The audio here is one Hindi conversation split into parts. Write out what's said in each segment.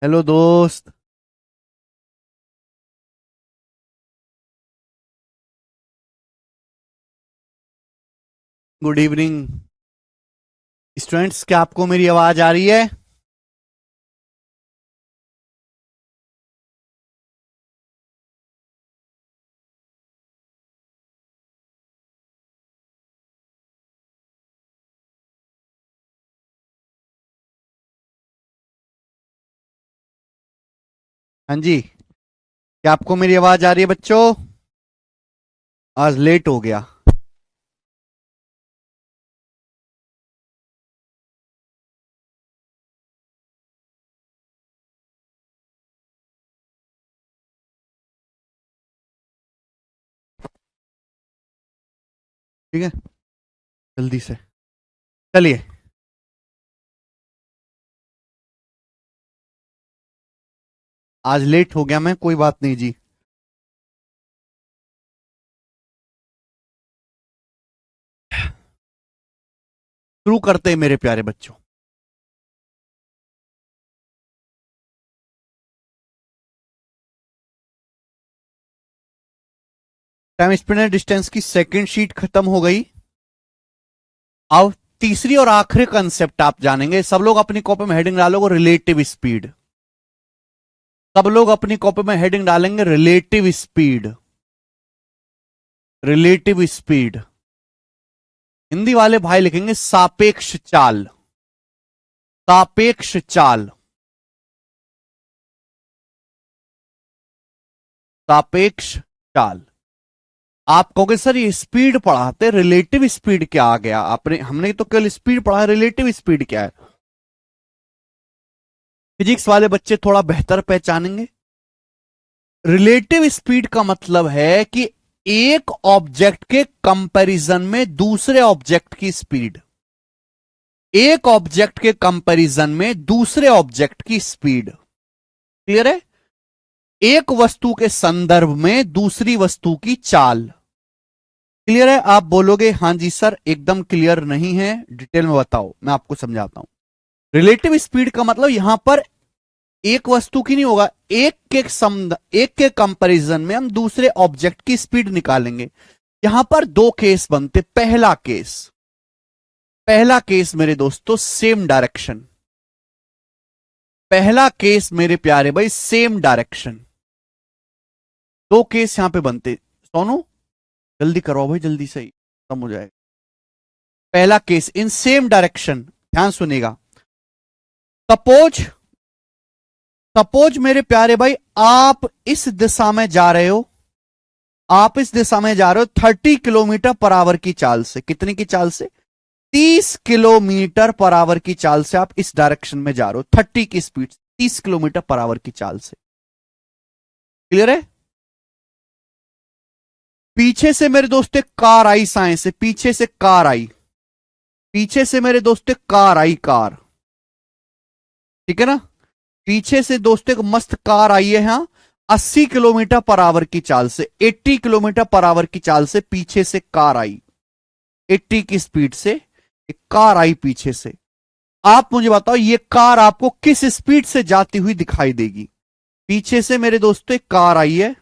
हेलो दोस्त। गुड इवनिंग स्टूडेंट्स, क्या आपको मेरी आवाज आ रही है? हाँ जी, क्या आपको मेरी आवाज आ रही है बच्चों? आज लेट हो गया। ठीक है, जल्दी से चलिए। आज लेट हो गया मैं, कोई बात नहीं जी। शुरू करते हैं मेरे प्यारे बच्चों। टाइम स्पीड एंड डिस्टेंस की सेकंड शीट खत्म हो गई। अब तीसरी और आखिरी कंसेप्ट आप जानेंगे। सब लोग अपनी कॉपी में हेडिंग डालोगे रिलेटिव स्पीड। सब लोग अपनी कॉपी में हेडिंग डालेंगे relative speed. Relative speed. Hindi वाले भाई लिखेंगे सापेक्ष चाल। सापेक्ष चाल। सापेक्ष चाल। आप कहोगे सर ये स्पीड पढ़ाते, रिलेटिव स्पीड क्या आ गया? आपने हमने तो केवल स्पीड पढ़ा, रिलेटिव स्पीड क्या है? फिजिक्स वाले बच्चे थोड़ा बेहतर पहचानेंगे। रिलेटिव स्पीड का मतलब है कि एक ऑब्जेक्ट के कंपैरिजन में दूसरे ऑब्जेक्ट की स्पीड। एक ऑब्जेक्ट के कंपैरिजन में दूसरे ऑब्जेक्ट की स्पीड। क्लियर है? एक वस्तु के संदर्भ में दूसरी वस्तु की चाल। क्लियर है? आप बोलोगे हाँ जी सर एकदम क्लियर नहीं है, डिटेल में बताओ, मैं आपको समझाता हूं। रिलेटिव स्पीड का मतलब यहां पर एक वस्तु की नहीं होगा, एक के कंपैरिजन में हम दूसरे ऑब्जेक्ट की स्पीड निकालेंगे। यहां पर दो केस बनते। पहला केस मेरे दोस्तों सेम डायरेक्शन। पहला केस मेरे प्यारे भाई सेम डायरेक्शन। दो केस यहां पे बनते। सोनू जल्दी करो भाई, जल्दी से खत्म हो जाएगा। पहला केस इन सेम डायरेक्शन। ध्यान सुनेगा। सपोज सपोज मेरे प्यारे भाई आप इस दिशा में जा रहे हो। आप इस दिशा में जा रहे हो 30 किलोमीटर पर आवर की चाल से। कितने की चाल से? 30 किलोमीटर पर आवर की चाल से आप इस डायरेक्शन में जा रहे हो, 30 की स्पीड से, 30 किलोमीटर पर आवर की चाल से। क्लियर है? पीछे से मेरे दोस्त एक कार आई, साए से पीछे से कार आई। पीछे से मेरे दोस्त एक कार आई, कार। ठीक है ना? पीछे से दोस्तों एक मस्त कार आई है यहां 80 किलोमीटर पर आवर की चाल से, 80 किलोमीटर पर आवर की चाल से पीछे से कार आई। 80 की स्पीड से एक कार आई पीछे से। आप मुझे बताओ ये कार आपको किस स्पीड से जाती हुई दिखाई देगी? पीछे से मेरे दोस्तों एक कार आई है।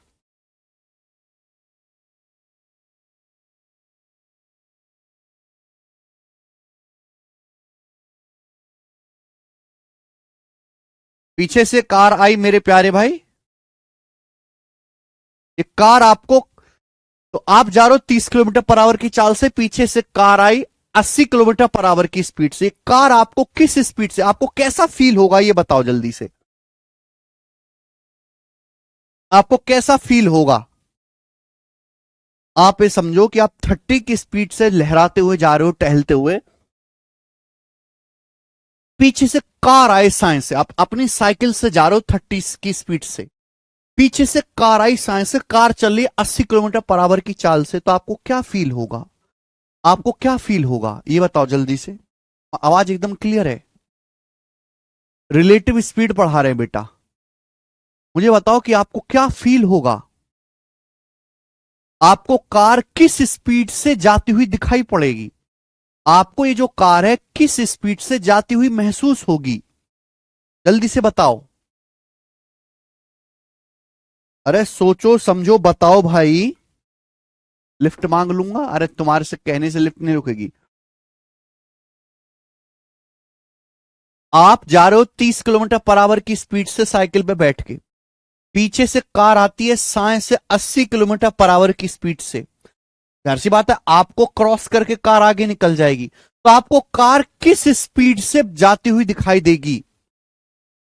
पीछे से कार आई मेरे प्यारे भाई। ये कार आपको, तो आप जा रहे हो 30 किलोमीटर पर आवर की चाल से, पीछे से car I 80 kilometre per our की स्पीड से। कार आपको किस स्पीड से, आपको कैसा फील होगा ये बताओ जल्दी से। आपको कैसा फील होगा? आप ये समझो कि आप 30 की स्पीड से लहराते हुए जा रहे हो, टहलते हुए। पीछे से कार आए साए से, आप अपनी साइकिल से जा रहे हो 30 की स्पीड से। पीछे से कार आई साए से, कार चल रही है 80 किलोमीटर पर आवर की चाल से, तो आपको क्या फील होगा? आपको क्या फील होगा ये बताओ जल्दी से। आवाज एकदम क्लियर है? रिलेटिव स्पीड पढ़ा रहे हैं बेटा। मुझे बताओ कि आपको क्या फील होगा। आपको कार किस स्पीड से जाती हुई दिखाई पड़ेगी? आपको ये जो कार है किस स्पीड से जाती हुई महसूस होगी? जल्दी से बताओ। अरे सोचो समझो बताओ भाई। लिफ्ट मांग लूंगा? अरे तुम्हारे से कहने से लिफ्ट नहीं रुकेगी। आप जा रहे हो 30 किलोमीटर पर आवर की स्पीड से साइकिल पे बैठ के, पीछे से कार आती है 60 से 80 किलोमीटर पर आवर की स्पीड से। जाहिर सी बात है आपको क्रॉस करके कार आगे निकल जाएगी, तो आपको कार किस स्पीड से जाती हुई दिखाई देगी?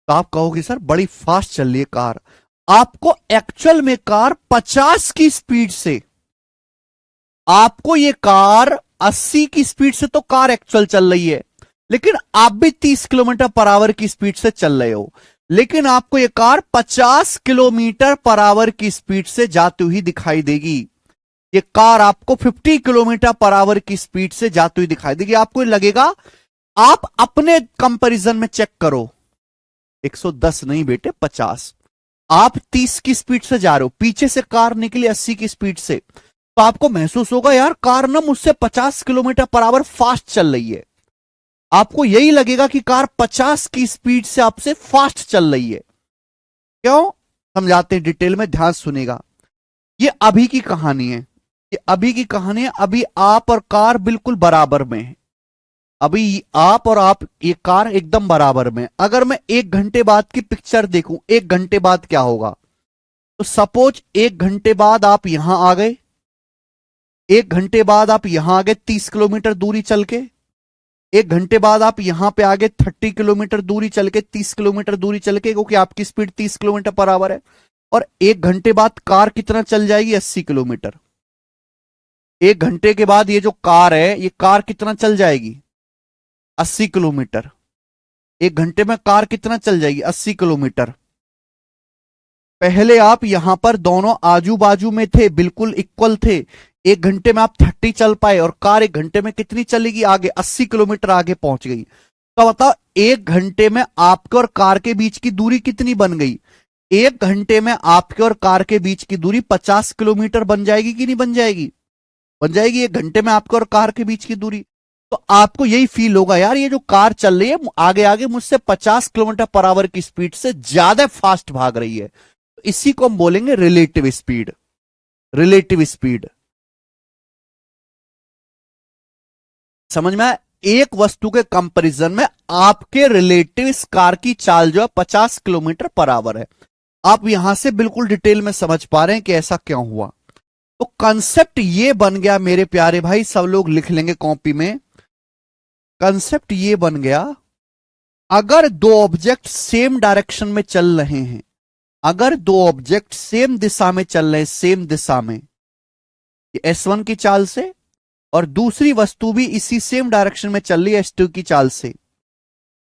तो आप कहोगे सर बड़ी फास्ट चल रही है कार। आपको एक्चुअल में कार 50 की स्पीड से, आपको ये कार 80 की स्पीड से तो कार एक्चुअल चल रही है, लेकिन आप भी 30 किलोमीटर पर आवर की स्पीड से चल रहे हो, लेकिन आपको ये कार 50 किलोमीटर पर आवर की स्पीड से जाती हुई दिखाई देगी। ये कार आपको 50 किलोमीटर पर आवर की स्पीड से जाती हुई दिखाई देगी। आपको लगेगा, आप अपने कंपैरिजन में चेक करो, 110 नहीं बेटे 50। आप 30 की स्पीड से जा रहे हो, पीछे से कार निकली 80 की स्पीड से, तो आपको महसूस होगा यार कार ना मुझसे 50 किलोमीटर पर आवर फास्ट चल रही है। आपको यही लगेगा कि कार 50 की स्पीड से आपसे फास्ट चल रही है। क्यों? समझाते हैं डिटेल में, ध्यान सुनेगा। ये अभी की कहानी है, ये अभी की कहानी है। अभी आप और कार बिल्कुल बराबर में है। अभी आप और आप, ये कार एकदम बराबर में। अगर मैं 1 घंटे बाद की पिक्चर देखूं, 1 घंटे बाद क्या होगा? तो सपोज 1 घंटे बाद आप यहां आ गए, 1 घंटे बाद आप यहां आ गए 30 किलोमीटर दूरी चल के, 1 घंटे बाद आप यहां पे आगे 30 किलोमीटर दूरी चल के, 30 किलोमीटर दूरी चल के, क्योंकि आपकी स्पीड 30 किलोमीटर पर आवर है। और 1 घंटे बाद कार कितना चल जाएगी? 80 किलोमीटर। 1 घंटे के बाद ये जो कार है, ये कार कितना चल जाएगी? 80 किलोमीटर। 1 घंटे में कार कितना चल जाएगी? 80 किलोमीटर। पहले आप यहां पर दोनों आजू बाजू में थे, बिल्कुल इक्वल थे। 1 घंटे में आप 30 चल पाए, और कार 1 घंटे में कितनी चलेगी आगे? 80 किलोमीटर आगे पहुंच गई। तो बताओ 1 घंटे में आपके और कार के बीच की दूरी कितनी बन गई? 1 घंटे में आपके और कार के बीच की दूरी 50 किलोमीटर बन जाएगी कि नहीं बन जाएगी? बन जाएगी 1 घंटे में आपके और कार के बीच की दूरी। तो आपको यही फील होगा यार ये जो कार चल रही है आगे आगे मुझसे 50 किलोमीटर पर आवर की स्पीड से ज्यादा फास्ट भाग रही है। तो इसी को हम बोलेंगे रिलेटिव स्पीड। रिलेटिव स्पीड समझ में आया? एक वस्तु के कंपैरिजन में आपके रिलेटिव इस कार की चाल जो है 50 किलोमीटर पर आवर है। आप यहां से बिल्कुल डिटेल में समझ पा रहे हैं कि ऐसा क्यों हुआ। तो कंसेप्ट ये बन गया मेरे प्यारे भाई, सब लोग लिख लेंगे कॉपी में। कंसेप्ट ये बन गया, अगर दो ऑब्जेक्ट सेम डायरेक्शन में चल रहे हैं, अगर दो ऑब्जेक्ट सेम दिशा में चल रहे हैं, सेम दिशा में, S1 की चाल से, और दूसरी वस्तु भी इसी सेम डायरेक्शन में चल रही है S2 की चाल से,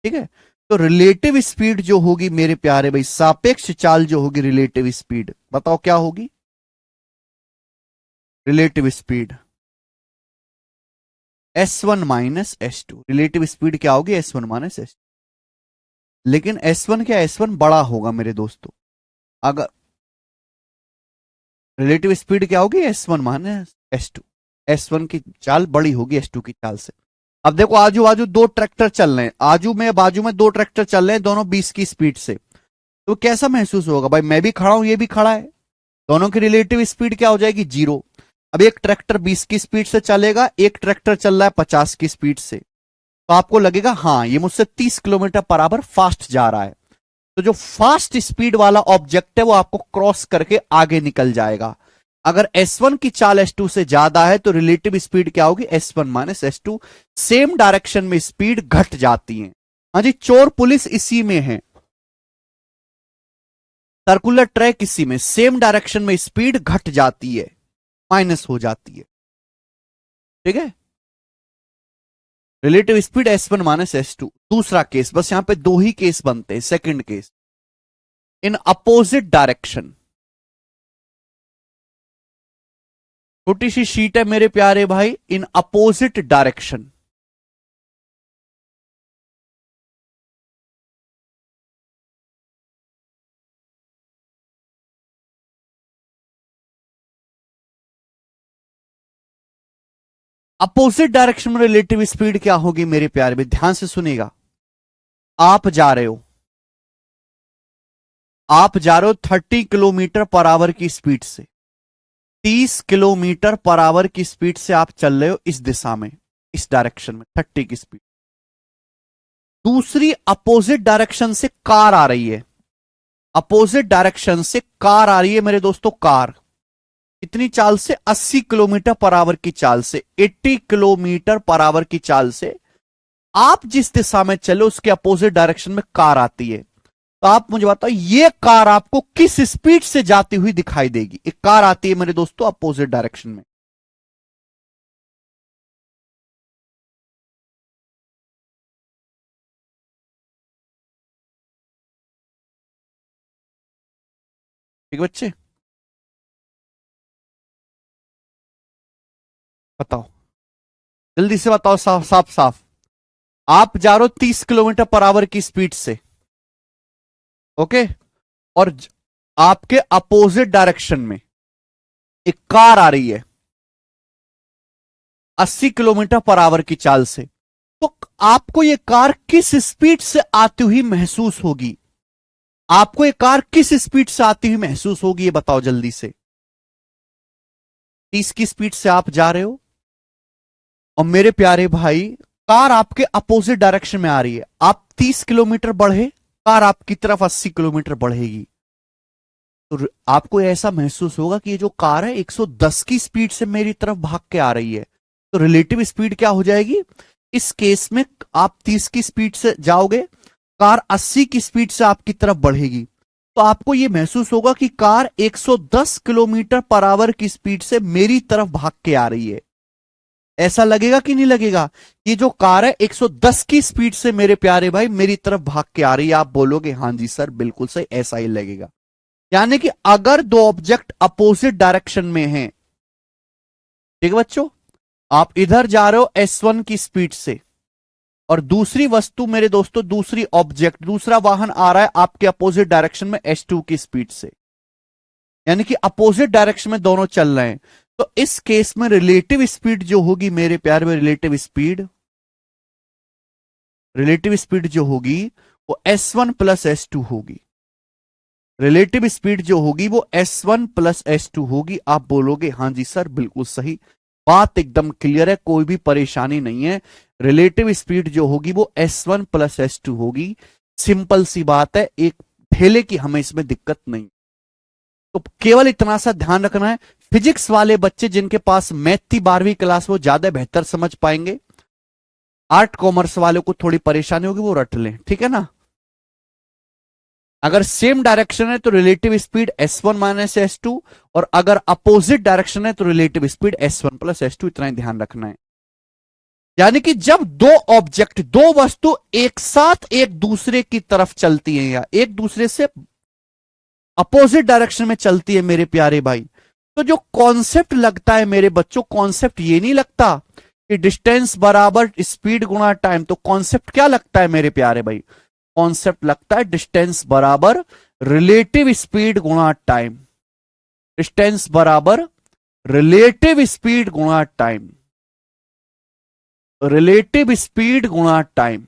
ठीक है? तो रिलेटिव स्पीड जो होगी मेरे प्यारे भाई, सापेक्ष चाल जो होगी, रिलेटिव स्पीड, बताओ क्या होगी? Relative speed S1 minus S2। Relative speed क्या होगी? S1 minus S2। लेकिन S1 क्या, S1 बड़ा होगा मेरे दोस्तों। अगर रिलेटिव स्पीड क्या होगी? S1 minus S2। S1 की चाल बड़ी होगी S2 की चाल से। अब देखो आजू बाजू दो ट्रैक्टर चल रहे हैं, आजू में बाजू में दो ट्रैक्टर चल रहे हैं, दोनों 20 की स्पीड से। तो कैसा महसूस होगा भाई? मैं भी खड़ा हूं, ये भी खड़ा है, दोनों की रिलेटिव स्पीड क्या हो जाएगी? 0। अब एक ट्रैक्टर 20 की स्पीड से चलेगा, एक ट्रैक्टर चल रहा है 50 की स्पीड से, तो आपको लगेगा हाँ ये मुझसे 30 किलोमीटर पर आवर फास्ट जा रहा है। तो जो फास्ट स्पीड वाला ऑब्जेक्ट है वो आपको क्रॉस करके आगे निकल जाएगा। अगर S1 की चाल S2 से ज्यादा है तो रिलेटिव स्पीड क्या होगी? S1 minus S2। Same direction में स्पीड घट जाती है। हाँ जी, चोर पुलिस इसी में है, सर्कुलर ट्रैक इसी में, सेम डायरेक्शन में स्पीड घट जाती है, माइनस हो जाती है, ठीक है? Relative speed S1 minus S2। दूसरा केस, बस यहां पे दो ही केस बनते हैं। Second case, in opposite direction. छोटी सी शीट है मेरे प्यारे भाई, in opposite direction. Opposite direction में रिलेटिव स्पीड क्या होगी मेरे प्यारे भाई? ध्यान से सुनेगा। आप जा रहे हो, आप जा रहे हो 30 किलोमीटर पर आवर की स्पीड से, 30 किलोमीटर पर आवर की स्पीड से आप चल रहे हो इस दिशा में, इस डायरेक्शन में 30 की स्पीड। दूसरी अपोजिट डायरेक्शन से कार आ रही है, अपोजिट डायरेक्शन से कार आ रही है मेरे दोस्तों, कार कितनी चाल से, 80 किलोमीटर पर आवर की चाल से, 80 किलोमीटर पर आवर की चाल से आप जिस दिशा में चले उसके अपोजिट डायरेक्शन में कार आती है। तो आप मुझे बताओ ये कार आपको किस स्पीड से जाती हुई दिखाई देगी। एक कार आती है मेरे दोस्तों अपोजिट डायरेक्शन में, ठीक है बच्चे, बताओ जल्दी से बताओ, साफ साफ साफ। आप जा रहे हो 30 किलोमीटर पर आवर की स्पीड से, ओके, और आपके अपोजिट डायरेक्शन में एक कार आ रही है 80 किलोमीटर पर आवर की चाल से। तो आपको यह कार किस स्पीड से आती हुई महसूस होगी, आपको यह कार किस स्पीड से आती हुई महसूस होगी, ये बताओ जल्दी से। 30 की स्पीड से आप जा रहे हो और मेरे प्यारे भाई कार आपके अपोजिट डायरेक्शन में आ रही है, आप 30 किलोमीटर बढ़े, कार आपकी तरफ 80 किलोमीटर बढ़ेगी। तो आपको ऐसा महसूस होगा कि ये जो कार है 110 की स्पीड से मेरी तरफ भाग के आ रही है। तो रिलेटिव स्पीड क्या हो जाएगी इस केस में, आप 30 की स्पीड से जाओगे, कार 80 की स्पीड से आपकी तरफ बढ़ेगी, तो आपको यह महसूस होगा कि कार 110 किलोमीटर पर आवर की स्पीड से मेरी तरफ भाग के आ रही है। ऐसा लगेगा कि नहीं लगेगा, ये जो कार है 110 की स्पीड से मेरे प्यारे भाई मेरी तरफ भाग के आ रही है। आप बोलोगे हां जी सर बिल्कुल सही, ऐसा ही लगेगा। यानी कि अगर दो ऑब्जेक्ट अपोजिट डायरेक्शन में हैं, ठीक है बच्चों, आप इधर जा रहे हो S1 की स्पीड से और दूसरी वस्तु मेरे दोस्तों, दूसरी ऑब्जेक्ट, दूसरा वाहन आ रहा है आपके अपोजिट डायरेक्शन में S2 की स्पीड से, यानी कि अपोजिट डायरेक्शन में दोनों चल रहे हैं। तो इस केस में रिलेटिव स्पीड जो होगी मेरे प्यारे में, रिलेटिव स्पीड जो होगी वो S1 प्लस S2 होगी। रिलेटिव स्पीड जो होगी वो S1 प्लस S2 होगी। आप बोलोगे हां जी सर बिल्कुल सही, बात एकदम क्लियर है, कोई भी परेशानी नहीं है। रिलेटिव स्पीड जो होगी वो S1 प्लस S2 होगी। सिंपल सी बात है, एक ठेले की हमें इसमें दिक्कत नहीं। तो केवल इतना सा ध्यान रखना है, फिजिक्स वाले बच्चे जिनके पास मैथ थी 12वीं क्लास, वो ज्यादा बेहतर समझ पाएंगे। आर्ट कॉमर्स वालों को थोड़ी परेशानी होगी, वो रट लें, ठीक है ना। अगर सेम डायरेक्शन है तो relative speed S1 minus S2, और अगर अपोजिट डायरेक्शन है तो relative speed S1 plus S2, इतना ही ध्यान रखना है। यानी कि जब दो ऑब्जेक्ट, दो वस्तु एक साथ एक दूसरे की तरफ चलती हैं या एक दूसरे से अपोजिट डायरेक्शन में चलती है मेरे प्यारे भाई, तो जो कॉन्सेप्ट लगता है मेरे बच्चों, कॉन्सेप्ट ये नहीं लगता कि डिस्टेंस बराबर स्पीड गुणा टाइम। तो कॉन्सेप्ट क्या लगता है मेरे प्यारे भाई, कॉन्सेप्ट लगता है डिस्टेंस बराबर रिलेटिव स्पीड गुणा टाइम, डिस्टेंस बराबर रिलेटिव स्पीड गुणा टाइम, रिलेटिव स्पीड गुणा टाइम।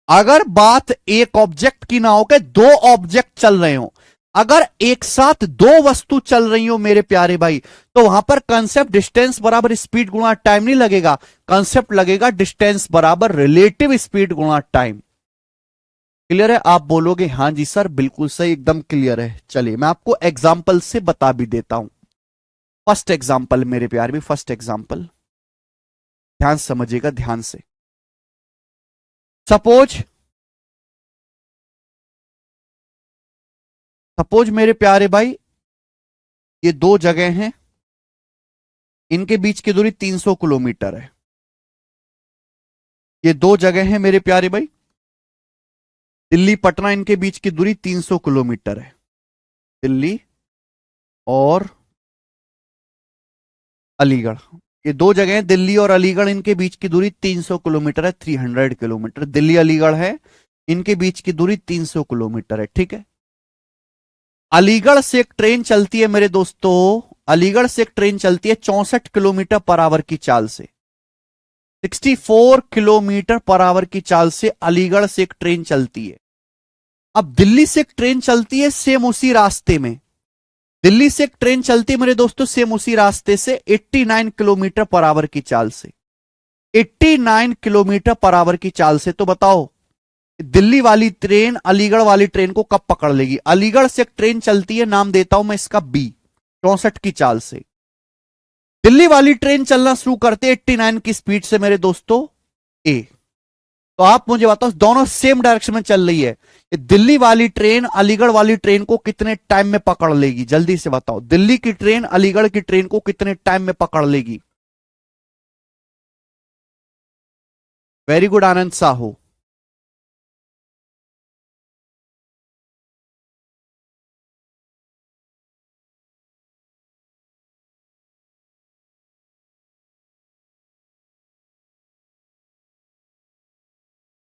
अगर बात एक ऑब्जेक्ट की ना हो के दो ऑब्जेक्ट चल रहे हो, अगर एक साथ दो वस्तु चल रही हो मेरे प्यारे भाई, तो वहां पर कंसेप्ट डिस्टेंस बराबर स्पीड गुणा टाइम नहीं लगेगा, कंसेप्ट लगेगा डिस्टेंस बराबर रिलेटिव स्पीड गुणा टाइम। क्लियर है, आप बोलोगे हां जी सर बिल्कुल सही, एकदम क्लियर है। चलिए मैं आपको एग्जाम्पल से बता भी देता हूं। फर्स्ट एग्जाम्पल मेरे प्यारे भी, फर्स्ट एग्जाम्पल ध्यान समझिएगा, ध्यान से। सपोज मेरे प्यारे भाई ये दो जगह हैं, इनके बीच की दूरी 300 किलोमीटर है। ये दो जगह हैं मेरे प्यारे भाई, दिल्ली पटना, इनके बीच की दूरी 300 किलोमीटर है। दिल्ली और अलीगढ़, ये दो जगह हैं, दिल्ली और अलीगढ़, इनके बीच की दूरी 300 किलोमीटर है, 300 किलोमीटर। दिल्ली अलीगढ़ है, इनके बीच की दूरी 300 किलोमीटर है, ठीक है। अलीगढ़ से एक ट्रेन चलती है मेरे दोस्तों, अलीगढ़ से एक ट्रेन चलती है 64 किलोमीटर पर आवर की चाल से, 64 किलोमीटर पर आवर की चाल से अलीगढ़ से एक ट्रेन चलती है। अब दिल्ली से एक ट्रेन चलती है सेम उसी रास्ते में, दिल्ली से एक ट्रेन चलती है मेरे दोस्तों सेम उसी रास्ते से 89 किलोमीटर पर आवर की चाल से, 89 किलोमीटर पर आवर की चाल से। तो बताओ दिल्ली वाली ट्रेन अलीगढ़ वाली ट्रेन को कब पकड़ लेगी? अलीगढ़ से एक ट्रेन चलती है, नाम देता हूं मैं इसका बी, 64 की चाल से। दिल्ली वाली ट्रेन चलना शुरू करते 89 की स्पीड से मेरे दोस्तों ए। तो आप मुझे बताओ दोनों सेम डायरेक्शन में चल रही है, दिल्ली वाली ट्रेन अलीगढ़ वाली ट्रेन को कितने टाइम में पकड़ लेगी? जल्दी से बताओ, दिल्ली की ट्रेन अलीगढ़ की ट्रेन को कितने टाइम में पकड़ लेगी? वेरी गुड आनंद साहू।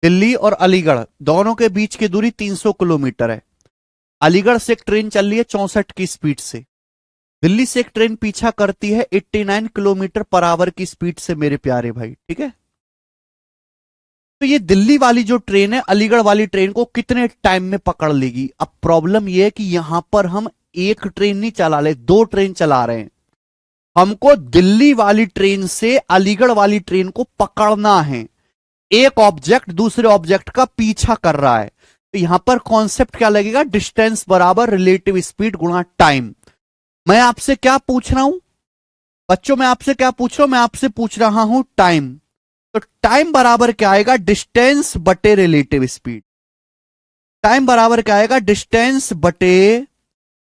दिल्ली और अलीगढ़ दोनों के बीच की दूरी 300 किलोमीटर है। अलीगढ़ से एक ट्रेन चल रही है 64 की स्पीड से, दिल्ली से एक ट्रेन पीछा करती है 89 किलोमीटर पर आवर की स्पीड से मेरे प्यारे भाई, ठीक है। तो ये दिल्ली वाली जो ट्रेन है अलीगढ़ वाली ट्रेन को कितने टाइम में पकड़ लेगी? अब प्रॉब्लम यह है कि यहां पर हम एक ट्रेन नहीं चला रहे, दो ट्रेन चला रहे हैं। हमको दिल्ली वाली ट्रेन से अलीगढ़ वाली ट्रेन को पकड़ना है, एक ऑब्जेक्ट दूसरे ऑब्जेक्ट का पीछा कर रहा है। तो यहां पर कॉन्सेप्ट क्या लगेगा? डिस्टेंस बराबर रिलेटिव स्पीड गुणा टाइम। मैं आपसे क्या पूछ रहा हूं बच्चों, मैं आपसे क्या पूछ रहा हूं? मैं आपसे पूछ रहा हूं टाइम। तो टाइम बराबर क्या आएगा? डिस्टेंस बटे रिलेटिव स्पीड। टाइम बराबर क्या आएगा? डिस्टेंस बटे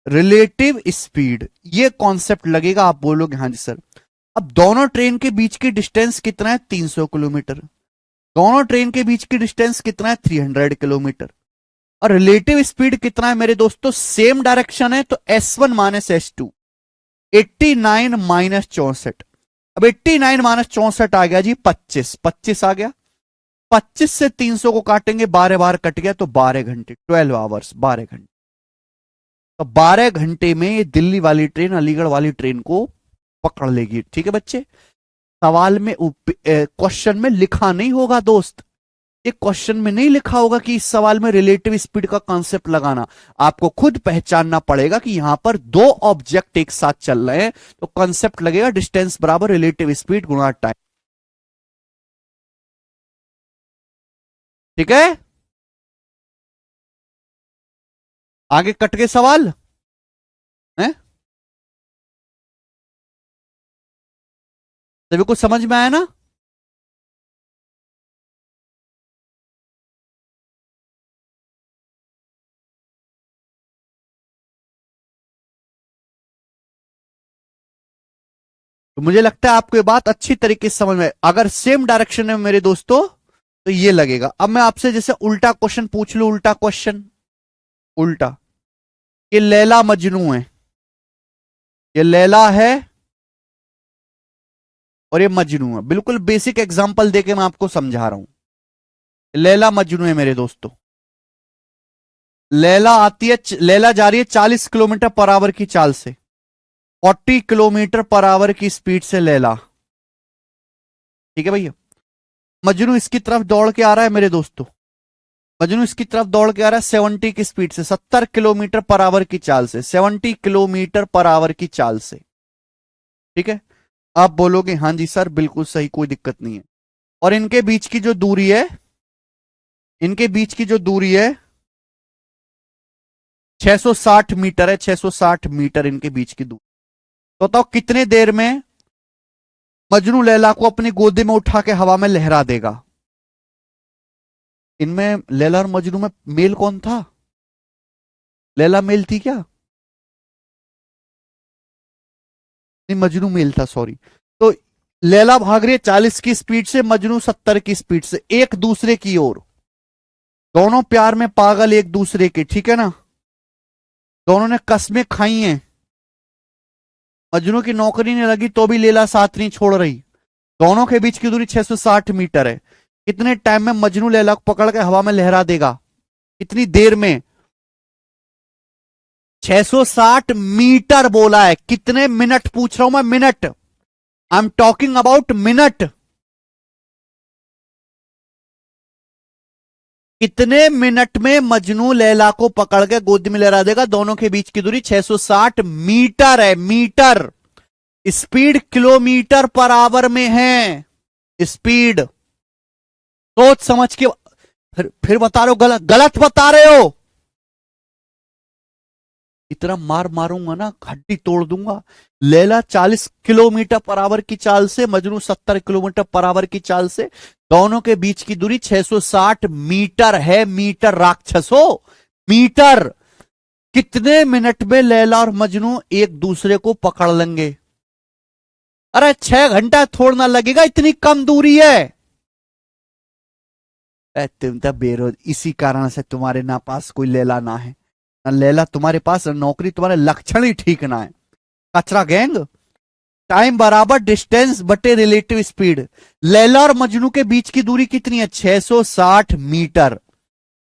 रिलेटिव स्पीड। ये कॉन्सेप्ट लगेगा, आप बोलोगे हाँ जी सर। अब दोनों ट्रेन के बीच की डिस्टेंस कितना है? 300 किलोमीटर। दोनों ट्रेन के बीच की डिस्टेंस कितना है? 300 किलोमीटर। और रिलेटिव स्पीड कितना है मेरे दोस्तों? सेम डायरेक्शन है तो S1 माइनस S2, 89 माइनस 64। अब 89 माइनस 64 आ गया जी 25, 25 आ गया। 25 से 300 को काटेंगे, 12 बार कट गया तो 12 घंटे, 12 आवर्स, 12 घंटे। तो 12 घंटे में ये दिल्ली वाली ट्रेन अलीगढ़ वाली ट्रेन को पकड़ लेगी, ठीक है बच्चे। सवाल में क्वेश्चन में लिखा नहीं होगा दोस्त, एक क्वेश्चन में नहीं लिखा होगा कि इस सवाल में रिलेटिव स्पीड का कॉन्सेप्ट लगाना। आपको खुद पहचानना पड़ेगा कि यहां पर दो ऑब्जेक्ट एक साथ चल रहे हैं, तो कॉन्सेप्ट लगेगा डिस्टेंस बराबर रिलेटिव स्पीड गुणा टाइम, ठीक है। आगे कट के सवाल है, सभी कुछ समझ में आया ना? तो मुझे लगता है आपको ये बात अच्छी तरीके से समझ में, अगर सेम डायरेक्शन में मेरे दोस्तों तो ये लगेगा। अब मैं आपसे जैसे उल्टा क्वेश्चन पूछ लू, उल्टा क्वेश्चन, उल्टा, ये लैला मजनू है, ये लैला है और ये मजनू है। बिल्कुल बेसिक एग्जांपल देके मैं आपको समझा रहा हूं। लैला मजनू है मेरे दोस्तों, लैला आती है, लैला जा रही है 40 किलोमीटर पर आवर की चाल से, 40 किलोमीटर पर आवर की स्पीड से लैला, ठीक है भैया। मजनू इसकी तरफ दौड़ के आ रहा है मेरे दोस्तों, मजनू इसकी तरफ दौड़ के आ रहा है 70 की स्पीड से, 70 किलोमीटर पर आवर की चाल से, 70 किलोमीटर पर आवर की चाल से, ठीक है। आप बोलोगे हाँ जी सर बिल्कुल सही, कोई दिक्कत नहीं है। और इनके बीच की जो दूरी है, इनके बीच की जो दूरी है 660 मीटर है, 660 मीटर इनके बीच की दूरी। तो बताओ कितने देर में मजनू लैला को अपनी गोदी में उठा के हवा में लहरा देगा? इनमें लैला और मजनू में मेल कौन था? लैला मेल थी क्या? नहीं मजनू मेल था, सॉरी। तो लैला भाग रही है 40 की स्पीड से, मजनू 70 की स्पीड से, एक दूसरे की ओर। दोनों प्यार में पागल एक दूसरे के, ठीक है ना। दोनों ने कस्में खाई हैं, मजनू की नौकरी नहीं लगी तो भी लैला साथ नहीं छोड़ रही। दोनों के बीच की दूरी 660 मीटर है। कितने टाइम में मजनू लैला को पकड़ के हवा में लहरा देगा? कितनी देर में? 660 मीटर बोला है, कितने मिनट पूछ रहा हूं मैं? Minute, I am talking about minute. कितने मिनट में मजनू लैला को पकड़ के गोद में लहरा देगा? दोनों के बीच की दूरी 660 मीटर है। Metre, speed kilometre per hour में है। स्पीड सोच समझ के, फिर बता रहे हो गलत, गलत बता रहे हो। इतना मार मारूंगा ना, हड्डी तोड़ दूंगा। लैला 40 किलोमीटर पर आवर की चाल से, मजनू 70 किलोमीटर पर आवर की चाल से, दोनों के बीच की दूरी 660 मीटर है। मीटर राक्षसो, मीटर। कितने मिनट में लैला और मजनू एक दूसरे को पकड़ लेंगे? अरे 6 घंटा थोड़ना लगेगा, इतनी कम दूरी है। तुम तो बेरोज, इसी कारण से तुम्हारे ना पास कोई लैला ना है, ना लैला तुम्हारे पास, नौकरी, तुम्हारे लक्षण ही ठीक ना है। कचरा गैंग। टाइम बराबर डिस्टेंस बटे रिलेटिव स्पीड। लैला और मजनू के बीच की दूरी कितनी है? 660 मीटर।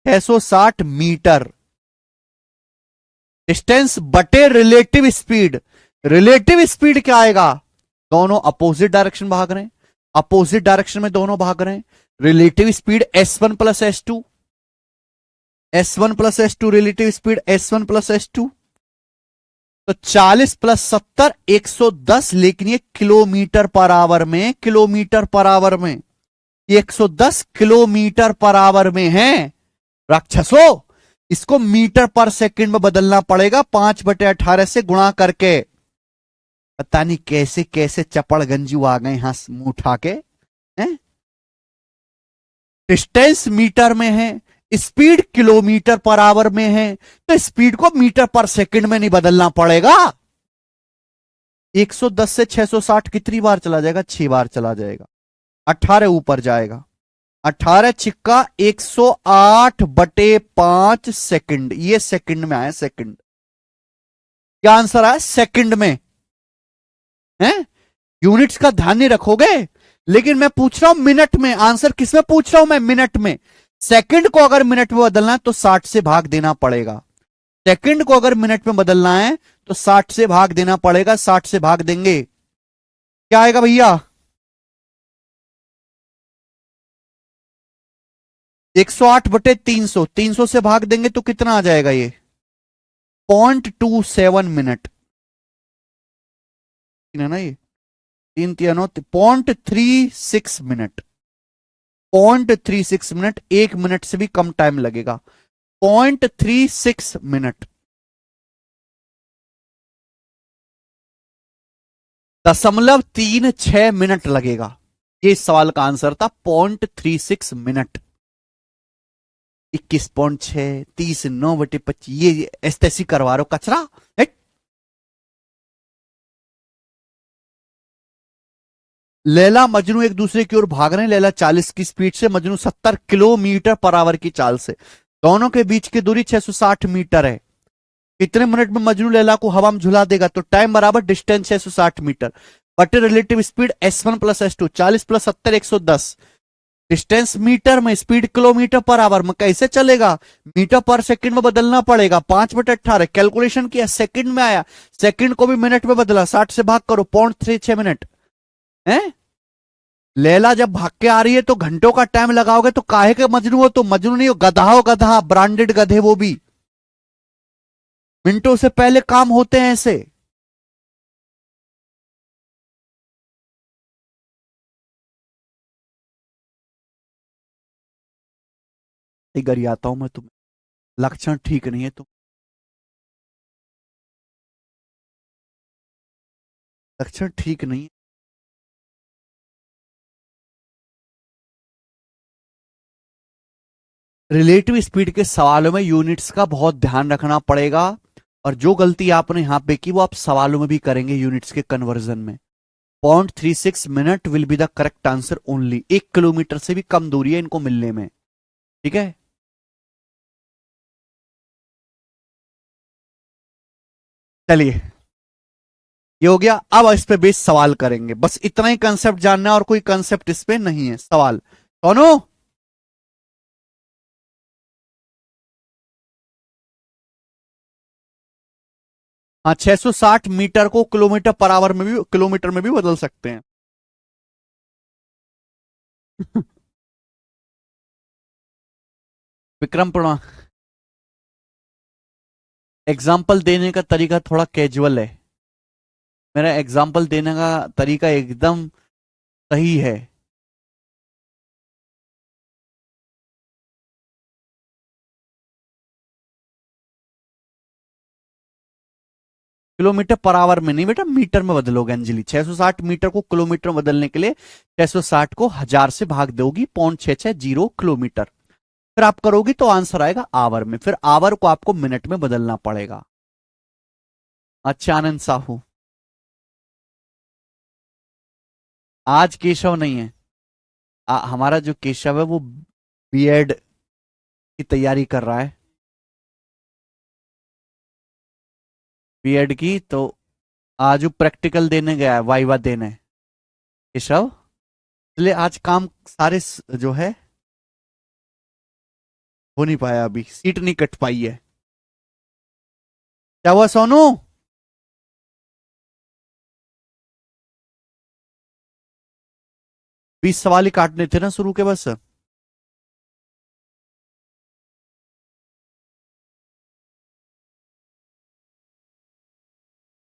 660 मीटर। डिस्टेंस बटे रिलेटिव स्पीड। रिलेटिव स्पीड क्या आएगा? दोनों अपोजिट डायरेक्शन भाग रहे हैं, अपोजिट डायरेक्शन में दोनों भाग रहे हैं। Relative speed S1 plus S2, S1 plus S2, relative speed S1 plus S2। तो 40 प्लस 70 110, लेकिन ये किलोमीटर पर आवर में, किलोमीटर पर आवर में, 110 किलोमीटर पर आवर में है। राक्षसो, इसको मीटर पर सेकंड में बदलना पड़ेगा, 5/18 से गुणा करके। पता नहीं कैसे कैसे चपड़ गंजू आ गए यहां मुंह उठा के। डिस्टेंस मीटर में है, स्पीड किलोमीटर पर आवर में है, तो स्पीड को मीटर पर सेकंड में नहीं बदलना पड़ेगा। 110 से 660 कितनी बार चला जाएगा? 6 बार चला जाएगा। 18 ऊपर जाएगा, 18 छिक्का 108/5 सेकंड। ये सेकंड में आया, सेकंड। क्या आंसर आया? सेकंड में है। यूनिट्स का ध्यान नहीं रखोगे, लेकिन मैं पूछ रहा हूं मिनट में। आंसर किसमें पूछ रहा हूं मैं? मिनट में। सेकंड को अगर मिनट में बदलना है तो 60 से भाग देना पड़ेगा। सेकंड को अगर मिनट में बदलना है तो 60 से भाग देना पड़ेगा। 60 से भाग देंगे, क्या आएगा भैया? 108/300। 300 से भाग देंगे तो कितना आ जाएगा? ये 0.27 मिनट है ना। ये 0.36 मिनट। 0.36 मिनट, 1 मिनट से भी कम टाइम लगेगा। 0.36 मिनट, 0.36 मिनट लगेगा। ये इस सवाल का आंसर था, 0.36 मिनट। 21.6, 30, 9/25। ये ऐसी करवा रहे हो कचरा। लैला मजनू एक दूसरे की ओर भाग रहे हैं। लैला 40 की स्पीड से, मजनू 70 किलोमीटर पर आवर की चाल से। दोनों के बीच की दूरी 660 मीटर है। कितने मिनट में मजनू लैला को हवा में झुला देगा? तो टाइम बराबर डिस्टेंस 660 मीटर बटे relative speed S1 plus S2। 40 plus 70 110। Distance metre में, स्पीड किलोमीटर पर आवर में। कैसे चलेगा? मीटर पर सेकंड में बदलना पड़ेगा। 5/18 कैलकुलेशन किया, सेकंड में आया। सेकंड को भी मिनट में बदला, 60 से भाग करो, 0.36 मिनट है। लैला जब भाग के आ रही है तो घंटों का टाइम लगाओगे तो काहे के मजनू हो? तो मजनू नहीं हो, गधा हो, गधा। ब्रांडेड गधे वो भी। मिनटों से पहले काम होते हैं ऐसे। गरियाता हूं मैं तुम्हें, लक्षण ठीक नहीं है तुम, लक्षण ठीक नहीं है। रिलेटिव स्पीड के सवालों में यूनिट्स का बहुत ध्यान रखना पड़ेगा, और जो गलती आपने यहां पे की वो आप सवालों में भी करेंगे यूनिट्स के कन्वर्जन में। 0.36 minute will be the correct answer only. 1 kilometre से भी कम दूरी है इनको मिलने में, ठीक है। चलिए, ये हो गया। अब इस पे बेस सवाल करेंगे, बस इतना ही कंसेप्ट जानना है और कोई कंसेप्ट इस पे नहीं है। सवाल कौनो? हाँ, 660 मीटर को किलोमीटर पर आवर में भी, किलोमीटर में भी बदल सकते हैं। विक्रम प्रणा, एग्जाम्पल देने का तरीका थोड़ा कैजुअल है। मेरा एग्जाम्पल देने का तरीका एकदम सही है। किलोमीटर पर आवर में नहीं बेटा, मीटर में बदलोगे अंजलि। 660 मीटर को किलोमीटर में बदलने के लिए 660 को 1000 से भाग दोगी, 0.660 किलोमीटर। फिर आप करोगी तो आंसर आएगा आवर में, फिर आवर को आपको मिनट में बदलना पड़ेगा। अच्छा आनंद साहू, आज केशव नहीं है। हमारा जो केशव है वो बीएड की तैयारी कर रहा है, बीएड की। तो आज वो प्रैक्टिकल देने गया है, वाइवा देने केशव। इसलिए आज काम सारे जो है हो नहीं पाया, अभी सीट नहीं कट पाई है। क्या हुआ सोनू? 20 सवाल ही काटने थे ना शुरू के बस।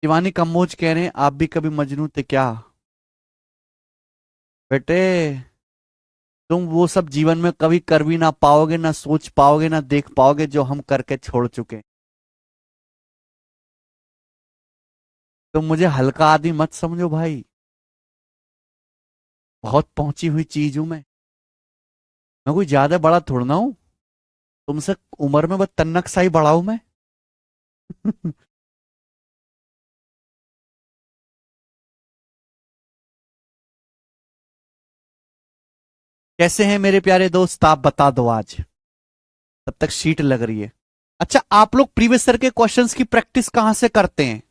शिवानी कम्बोज कह रहे हैं आप भी कभी मजनू थे क्या? बेटे तुम वो सब जीवन में कभी कर भी ना पाओगे, ना सोच पाओगे, ना देख पाओगे जो हम करके छोड़ चुके। तुम मुझे हल्का आदमी मत समझो भाई, बहुत पहुंची हुई चीज हूं मैं कोई ज्यादा बड़ा थोड़ा ना हूं। तुमसे उम्र में बस तन्नक सा ही बड़ा हूं मैं। कैसे हैं मेरे प्यारे दोस्त, आप बता दो आज, तब तक शीट लग रही है। अच्छा आप लोग प्रीवियस ईयर के क्वेश्चंस की प्रैक्टिस कहां से करते हैं?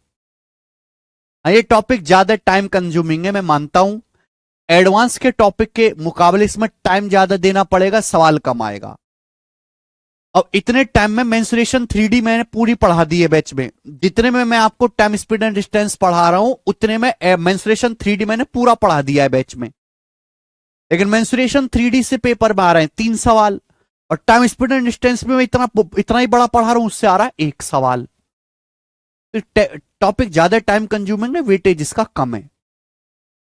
ये टॉपिक ज्यादा टाइम कंज्यूमिंग है, मैं मानता हूं। एडवांस के टॉपिक के मुकाबले इसमें टाइम ज्यादा देना पड़ेगा, सवाल कम आएगा। अब इतने टाइम में मेंसुरेशन 3D मैंने पूरी पढ़ा दी है बैच में। जितने में मैं आपको टाइम स्पीड एंड डिस्टेंस पढ़ा रहा हूं उतने में मेंसुरेशन 3D मैंने पूरा पढ़ा दिया है बैच में। लेकिन मेंसुरेशन 3D से पेपर में आ रहे हैं 3 सवाल, और टाइम स्पीड एंड डिस्टेंस में मैं इतना इतना ही बड़ा पढ़ा रहा हूं, उससे आ रहा है 1 सवाल। टॉपिक ज्यादा टाइम कंज्यूमिंग है, वेटेज इसका कम है।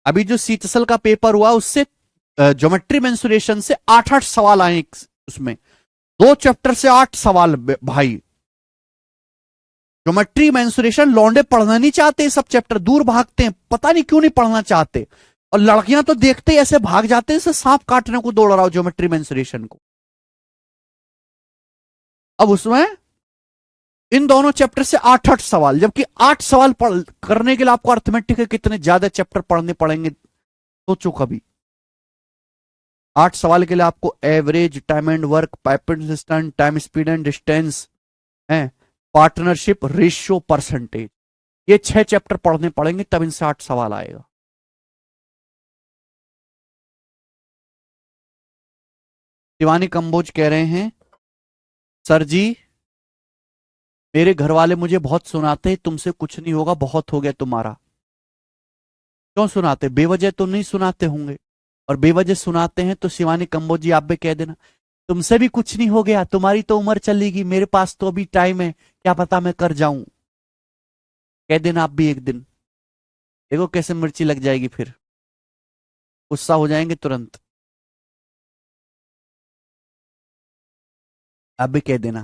अभी जो सीतसल का पेपर हुआ उससे ज्योमेट्री मेंसुरेशन से 8-8 सवाल आए उसमें। 2 चैप्टर से 8 सवाल भाई। ज्योमेट्री मेंसुरेशन लौंडे पढ़ना नहीं चाहते, सब चैप्टर दूर भागते हैं, पता नहीं क्यों नहीं पढ़ना चाहते। और लड़कियां तो देखते ही ऐसे भाग जाते हैं जैसे सांप काटने को दौड़ रहा हो ज्योमेट्री मेंसुरेशन को। अब उसमें इन दोनों चैप्टर से 8-8 सवाल, जबकि 8 सवाल पढ़ करने के लिए आपको अर्थमेटिक के कितने ज्यादा चैप्टर पढ़ने पड़ेंगे सोचो कभी। 8 सवाल के लिए आपको average, time and work, pipette system, time speed and distance है, पार्टनरशिप, रेशियो, परसेंटेज, ये 6 चैप्टर पढ़ने पड़ेंगे तब इनसे 8 सवाल आएगा। शिवानी कंबोज कह रहे हैं सर जी मेरे घर वाले मुझे बहुत सुनाते हैं तुमसे कुछ नहीं होगा, बहुत हो गया तुम्हारा। क्यों सुनाते, बेवजह तो नहीं सुनाते होंगे। और बेवजह सुनाते हैं तो शिवानी कंबोज जी आप भी कह देना तुमसे भी कुछ नहीं हो गया, तुम्हारी तो उम्र चलेगी, मेरे पास तो अभी टाइम है, क्या पता मैं कर जाऊं। कह देना आप भी एक दिन, देखो कैसे मिर्ची लग जाएगी, फिर गुस्सा हो जाएंगे तुरंत। आप भी कह देना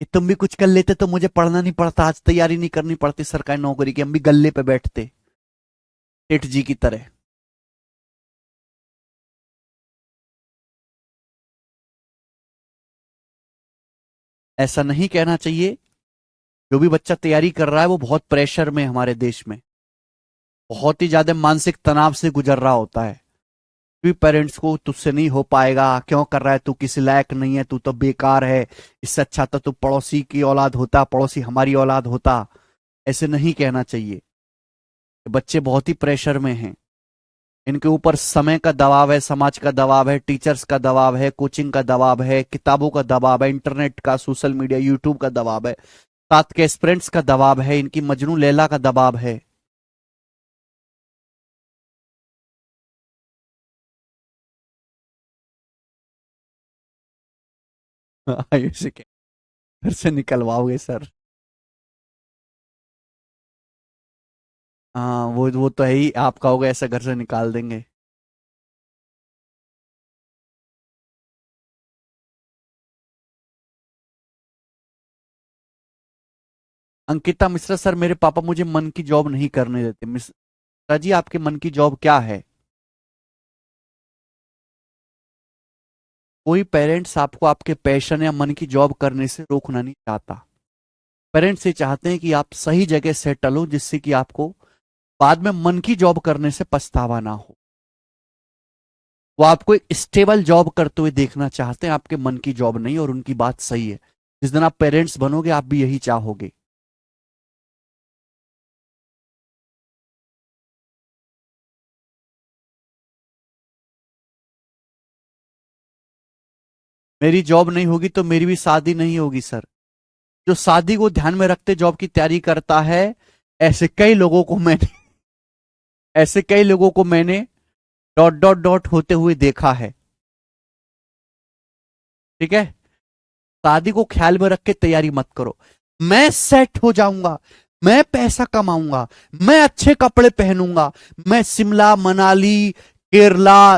कि तुम भी कुछ कर लेते तो मुझे पढ़ना नहीं पड़ता, आज तैयारी नहीं करनी पड़ती सरकारी नौकरी की, हम भी गल्ले पे बैठते सेठ जी की तरह। ऐसा नहीं कहना चाहिए। जो भी बच्चा तैयारी कर रहा है वो बहुत प्रेशर में, हमारे देश में बहुत ही ज्यादा मानसिक तनाव से गुजर रहा होता है। भी पेरेंट्स को तुझसे नहीं हो पाएगा, क्यों कर रहा है, तू किसी लायक नहीं है, तू तो बेकार है, इससे अच्छा तो तू पड़ोसी की औलाद होता, पड़ोसी हमारी औलाद होता। ऐसे नहीं कहना चाहिए। बच्चे बहुत ही प्रेशर में हैं, इनके ऊपर समय का दबाव है, समाज का दबाव है, टीचर्स का दबाव है, कोचिंग का दबाव है, किताबों का दबाव है, इंटरनेट का, सोशल मीडिया, यूट्यूब का दबाव है, साथ के एस्पिरेंट्स का दबाव है, इनकी मजनू लैला का दबाव है। आयुष के घर से निकलवाओगे सर? हाँ, वो तो है ही, आप कहोगे ऐसा घर से निकाल देंगे। अंकिता मिश्रा सर, मेरे पापा मुझे मन की जॉब नहीं करने देते। मिश्रा जी, आपके मन की जॉब क्या है? कोई पेरेंट्स आपको आपके पैशन या मन की जॉब करने से रोकना नहीं चाहता। पेरेंट्स ये चाहते हैं कि आप सही जगह सेटल हो, जिससे कि आपको बाद में मन की जॉब करने से पछतावा ना हो। वो आपको एक स्टेबल जॉब करते हुए देखना चाहते हैं, आपके मन की जॉब नहीं। और उनकी बात सही है। जिस दिन आप पेरेंट्स बनोगे, आप भी यही चाहोगे। मेरी जॉब नहीं होगी तो मेरी भी शादी नहीं होगी सर। जो शादी को ध्यान में रखते जॉब की तैयारी करता है, ऐसे कई लोगों को मैंने ऐसे कई लोगों को मैंने डॉट डॉट डॉट होते हुए देखा है। ठीक है? शादी को ख्याल में रख के तैयारी मत करो। मैं सेट हो जाऊंगा, मैं पैसा कमाऊंगा, मैं अच्छे कपड़े पहनूंगा, मैं शिमला, मनाली, केरला,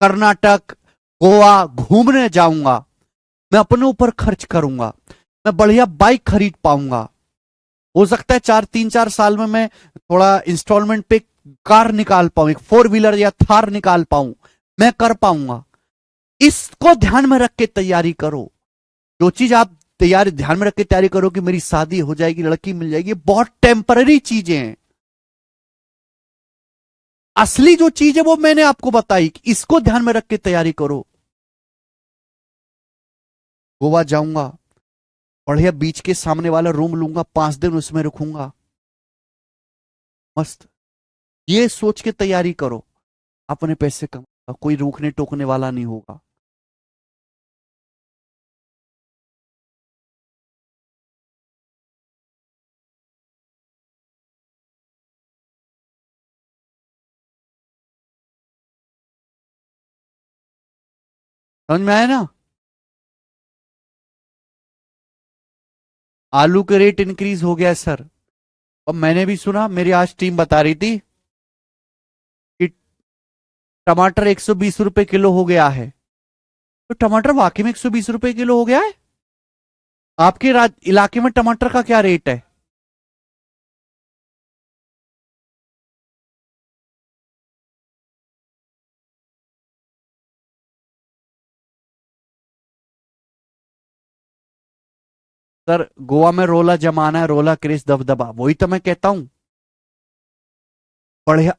कर्नाटक, गोवा घूमने जाऊंगा, मैं अपने ऊपर खर्च करूंगा, मैं बढ़िया बाइक खरीद पाऊंगा। हो सकता है 3-4 साल में मैं थोड़ा इंस्टॉलमेंट पे कार निकाल पाऊं, एक 4 व्हीलर या थार निकाल पाऊं। मैं कर पाऊंगा। इसको ध्यान में रख के तैयारी करो। जो चीज आप तैयारी ध्यान में रख के तैयारी करो कि मेरी शादी हो जाएगी, लड़की मिल जाएगी, ये बहुत टेम्पररी चीजें हैं। असली जो चीज है वो मैंने आपको बताई कि इसको ध्यान में रख के तैयारी करो। गोवा जाऊंगा, बढ़िया बीच के सामने वाला रूम लूंगा, 5 दिन उसमें रुकूंगा, मस्त। ये सोच के तैयारी करो। अपने पैसे कमा, कोई रोकने टोकने वाला नहीं होगा। समझ में आया ना? आलू के रेट इंक्रीज हो गया है सर। और मैंने भी सुना, मेरी आज टीम बता रही थी कि टमाटर 120 रुपए किलो हो गया है। तो टमाटर वाकई में 120 रुपए किलो हो गया है? आपके इलाके में टमाटर का क्या रेट है? सर, गोवा में रोला जमाना है, रोला क्रेज दबदबा, वही तो मैं कहता हूं। बढ़िया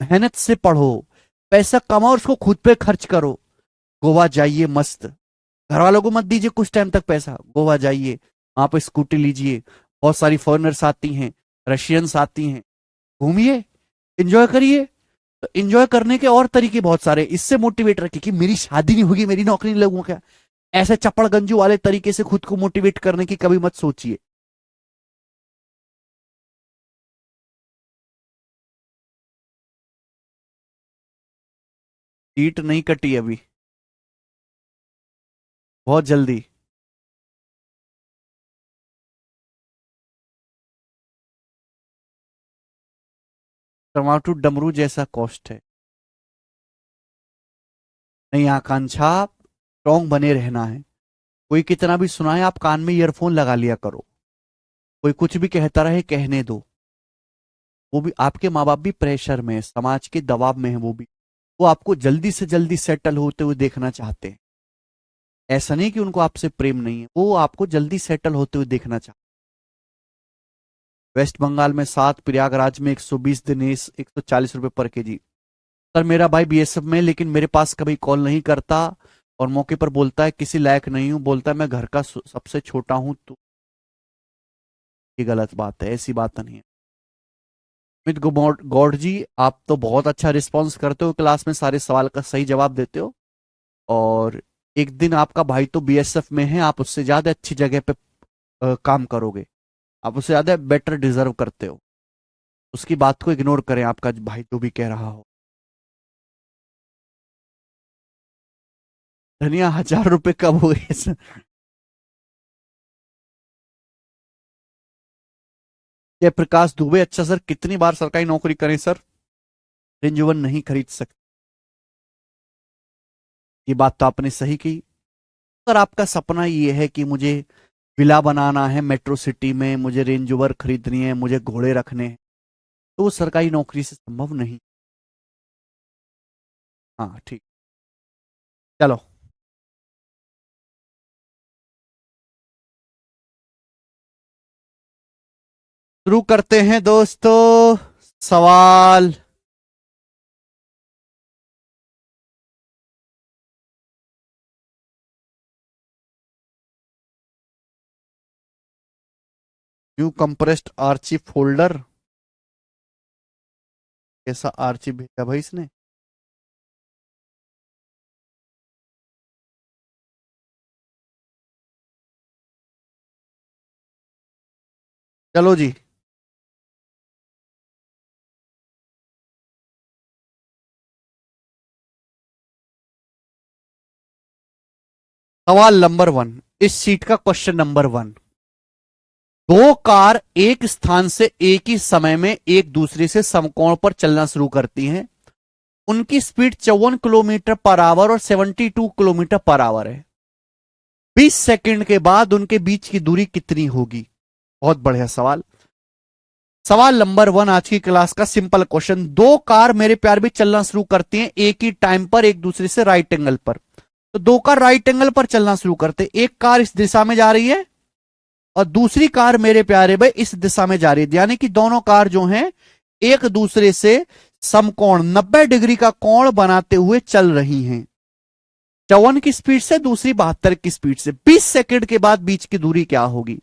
मेहनत से पढ़ो, पैसा कमाओ और उसको खुद पे खर्च करो। गोवा जाइए, मस्त। घर वालों को मत दीजिए कुछ टाइम तक पैसा, गोवा जाइए, वहां पे स्कूटी लीजिए, बहुत सारी फॉरेनर्स आती हैं, रशियंस आती हैं, घूमिए, एंजॉय करिए। तो एंजॉय करने के और तरीके बहुत सारे। इससे मोटिवेट रखिए कि मेरी शादी नहीं होगी, मेरी नौकरी नहीं लगूंगा क्या। ऐसे चपड़गंजू वाले तरीके से खुद को मोटिवेट करने की कभी मत सोचिए। ईट नहीं कटी अभी, बहुत जल्दी। टमाटो डमरू जैसा कॉस्ट है। नहीं, आकांक्षा, स्ट्रॉन्ग बने रहना है। कोई कितना भी सुनाए, आप कान में ईयरफोन लगा लिया करो। कोई कुछ भी कहता रहे, कहने दो। वो भी आपके माँ बाप भी प्रेशर में है, समाज के दबाव में है। वो आपको जल्दी से जल्दी सेटल होते हुए देखना चाहते हैं। ऐसा नहीं कि उनको आपसे प्रेम नहीं है, वो आपको जल्दी सेटल होते हुए देखना चाहते हैं। वेस्ट बंगाल में 7, प्रयागराज में 120 दिनेश, 140 रुपए पर केजी। सर, मेरा भाई बीएसएफ में है, लेकिन मेरे पास कभी कॉल नहीं करता। और मौके पर बोलता है किसी लायक नहीं हूं, बोलता है मैं घर का सबसे छोटा हूं। तो ये गलत बात है, ऐसी बात नहीं है। अमित गौड़ जी, आप तो बहुत अच्छा रिस्पॉन्स करते हो, क्लास में सारे सवाल का सही जवाब देते हो। और एक दिन आपका भाई तो बीएसएफ में है, आप उससे ज्यादा अच्छी जगह पे काम करोगे। आप उससे ज्यादा बेटर डिजर्व करते हो। उसकी बात को इग्नोर करें, आपका भाई जो भी कह रहा हो। धनिया 1000 रुपए कब हो गए सर? जयप्रकाश दुबे, अच्छा सर कितनी बार सरकारी नौकरी करें सर? रेंज रोवर नहीं खरीद सकते। ये बात तो आपने सही की। अगर आपका सपना ये है कि मुझे विला बनाना है मेट्रो सिटी में, मुझे रेंज रोवर खरीदनी है, मुझे घोड़े रखने हैं, तो वो सरकारी नौकरी से संभव नहीं। हाँ ठीक। चलो शुरू करते हैं दोस्तों। सवाल। New compressed archive folder. कैसा आर्ची भेजा भाई इसने? चलो जी। सवाल नंबर 1, इस सीट का क्वेश्चन नंबर 1। दो कार एक स्थान से एक ही समय में एक दूसरे से समकोण पर चलना शुरू करती हैं। उनकी स्पीड 54 किलोमीटर पर आवर और 72 किलोमीटर पर आवर है। 20 सेकंड के बाद उनके बीच की दूरी कितनी होगी? बहुत बढ़िया सवाल। सवाल नंबर 1 आज की क्लास का सिंपल क्वेश्चन। दो कार मेरे प्यार भी चलना शुरू करती हैं एक ही टाइम पर एक दूसरे से राइट एंगल पर। तो दो कार राइट एंगल पर चलना शुरू करते, एक कार इस दिशा में जा रही है और दूसरी कार मेरे प्यारे भाई इस दिशा में जा रही है, यानी कि दोनों कार जो हैं एक दूसरे से समकोण 90 डिग्री का कोण बनाते हुए चल रही हैं। 54 की स्पीड से, दूसरी 72 की स्पीड से। 20 सेकंड के बाद बीच की दूरी क्या होगी?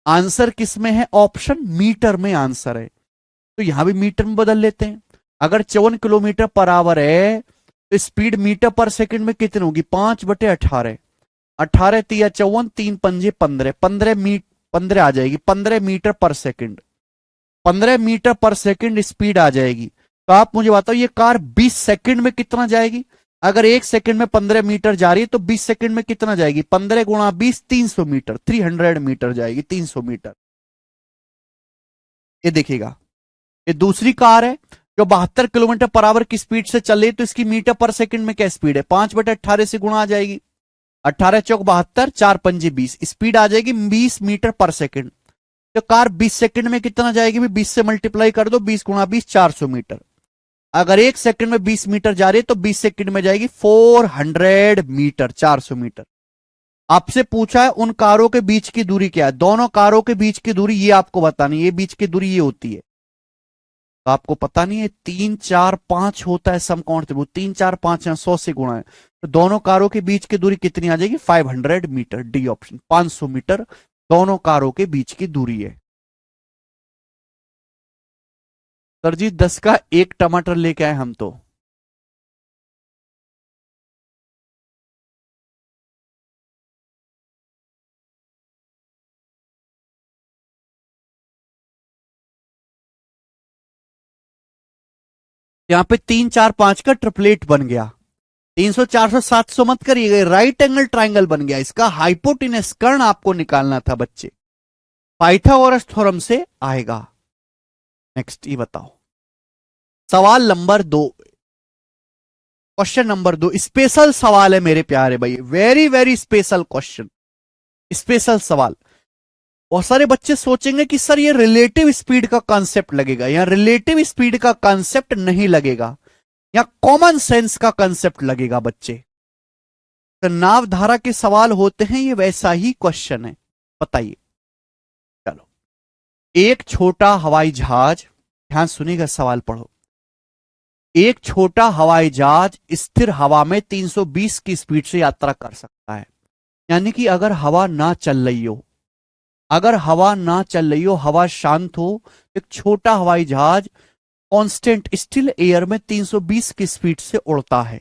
आंसर किस में है? ऑप्शन मीटर में आंसर है, तो यहां भी मीटर में बदल लेते हैं। अगर 54 किलोमीटर पर आवर है तो स्पीड मीटर पर सेकंड में कितनी होगी? 5/18। 18 तिया 54, 3 पंजे 15, 15 आ जाएगी 15 मीटर पर सेकंड। 15 मीटर पर सेकंड स्पीड आ जाएगी। तो आप मुझे बताओ ये कार 20 सेकंड में कितना जाएगी? अगर एक सेकंड में 15 मीटर जा रही है तो 20 सेकंड में कितना जाएगी? 15 गुणा 20, 300 मीटर, 300 मीटर जाएगी, 300 मीटर। ये देखिएगा, ये दूसरी कार है जो 72 किलोमीटर पर आवर की स्पीड से चल रही है, तो इसकी मीटर पर सेकंड में क्या स्पीड है? 5/18 से गुणा आ जाएगी। 18 चौक 72, 4 पंजे 20, स्पीड आ जाएगी 20 मीटर पर सेकंड। तो कार 20 सेकंड में कितना जाएगी? 20 से मल्टीप्लाई कर दो, 20 गुणा 20, 400 मीटर। अगर एक सेकंड में 20 मीटर जा रही है तो 20 सेकंड में जाएगी 400 मीटर, 400 मीटर। आपसे पूछा है उन कारों के बीच की दूरी क्या है? दोनों कारों के बीच की दूरी ये आपको बतानी है, ये बीच की दूरी ये होती है। तो आपको पता नहीं है 3 4 5 होता है समकोण त्रिभुज, 3 4 5 है 100 से गुणा है, तो दोनों कारों के बीच की दूरी कितनी आ जाएगी? 500 मीटर। डी ऑप्शन, 500 मीटर दोनों कारों के बीच की दूरी है। सर जी 10 का एक टमाटर लेके आए हम तो। यहां पे 3 4 5 का ट्रिपलेट बन गया। 300 400 700 मत करिएगा, राइट एंगल ट्राइंगल बन गया। इसका हाइपोटेनस कर्ण आपको निकालना था बच्चे, पाइथागोरस थ्योरम से आएगा। नेक्स्ट ये बताओ। सवाल नंबर 2, क्वेश्चन नंबर 2 स्पेशल सवाल है मेरे प्यारे भाई, very very special question, special सवाल। बहुत सारे बच्चे सोचेंगे कि सर ये रिलेटिव स्पीड का कॉन्सेप्ट लगेगा। यहां रिलेटिव स्पीड का कॉन्सेप्ट नहीं लगेगा, यहां कॉमन सेंस का कॉन्सेप्ट लगेगा बच्चे। तो नाव धारा के सवाल होते हैं, ये वैसा ही क्वेश्चन है, बताइए। चलो, एक छोटा हवाई जहाज, ध्यान सुनिएगा सवाल पढ़ो। एक छोटा हवाई जहाज स्थिर हवा में 320 की स्पीड से यात्रा कर सकता है। यानी कि अगर हवा ना चल रही हो, अगर हवा ना चल रही हो, हवा शांत हो, एक छोटा हवाई जहाज कांस्टेंट स्टिल एयर में 320 की स्पीड से उड़ता है।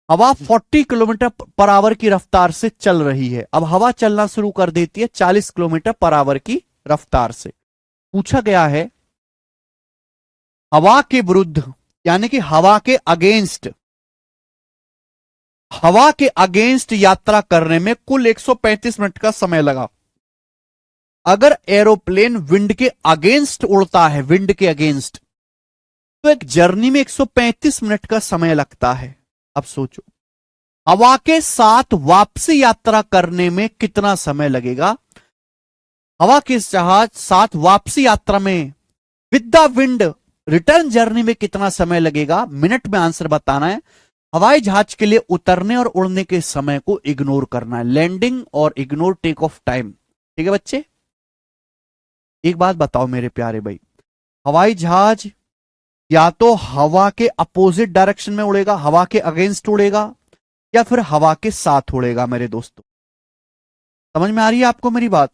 हवा 40 किलोमीटर पर आवर की रफ्तार से चल रही है। अब हवा चलना शुरू कर देती है 40 किलोमीटर पर आवर की रफ्तार से। पूछा गया है हवा के विरुद्ध, यानी कि हवा के अगेंस्ट हवा के अगेंस्ट यात्रा करने में कुल 135 मिनट का समय लगा। अगर एरोप्लेन विंड के अगेंस्ट उड़ता है, विंड के अगेंस्ट, तो एक जर्नी में 135 मिनट का समय लगता है। अब सोचो हवा के साथ वापसी यात्रा करने में कितना समय लगेगा। हवा के जहाज साथ वापसी यात्रा में with the wind return journey में कितना समय लगेगा, मिनट में आंसर बताना है। हवाई जहाज के लिए उतरने और उड़ने के समय को इग्नोर करना है, लैंडिंग और इग्नोर टेक ऑफ टाइम। ठीक है बच्चे, एक बात बताओ मेरे प्यारे भाई, हवाई जहाज या तो हवा के अपोजिट डायरेक्शन में उड़ेगा, हवा के अगेंस्ट उड़ेगा, या फिर हवा के साथ उड़ेगा। मेरे दोस्तों समझ में आ रही है आपको मेरी बात?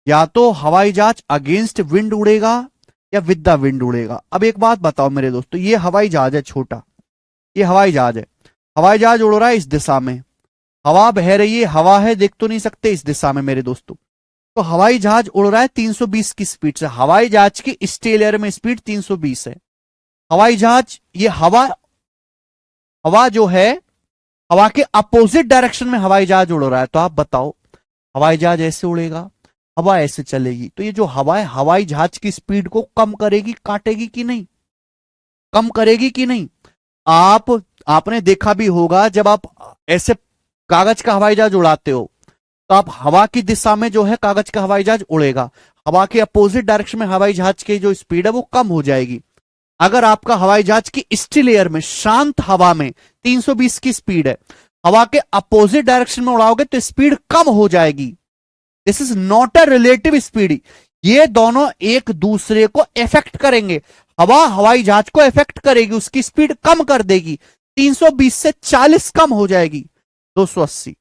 या तो हवाई जहाज अगेंस्ट विंड उड़ेगा या विद द विंड उड़ेगा। अब एक बात बताओ मेरे दोस्तों, ये हवाई जहाज है छोटा, ये हवाई जहाज है, हवाई जहाज उड़ रहा है इस दिशा में, हवा बह रही है, हवा है देख तो नहीं सकते इस दिशा में मेरे दोस्तों। तो हवाई जहाज उड़ रहा है 320 की स्पीड से, हवाई जहाज की स्टेल एयर में स्पीड 320 है। हवाई जहाज ये हवा जो है हवा के अपोजिट डायरेक्शन में हवाई जहाज उड़ रहा है। तो आप बताओ हवाई जहाज ऐसे उड़ेगा, हवा ऐसे चलेगी, तो ये जो हवा है हवाई जहाज की स्पीड को कम करेगी, काटेगी कि नहीं? कम करेगी कि नहीं? आपने देखा भी होगा जब आप ऐसे कागज का हवाई जहाज उड़ाते हो तो आप हवा की दिशा में जो है कागज का हवाई जहाज उड़ेगा, हवा के अपोजिट डायरेक्शन में हवाई जहाज की जो स्पीड है वो कम हो जाएगी। अगर आपका हवाई जहाज की स्टिल एयर में, शांत हवा में 320 की स्पीड है, हवा के अपोजिट डायरेक्शन में उड़ाओगे तो स्पीड कम हो जाएगी। This is not a relative speed, ये दोनों एक दूसरे को इफेक्ट करेंगे। हवा हवाई जहाज को इफेक्ट करेगी, उसकी स्पीड कम कर देगी, 320 से 40 कम हो जाएगी, 280।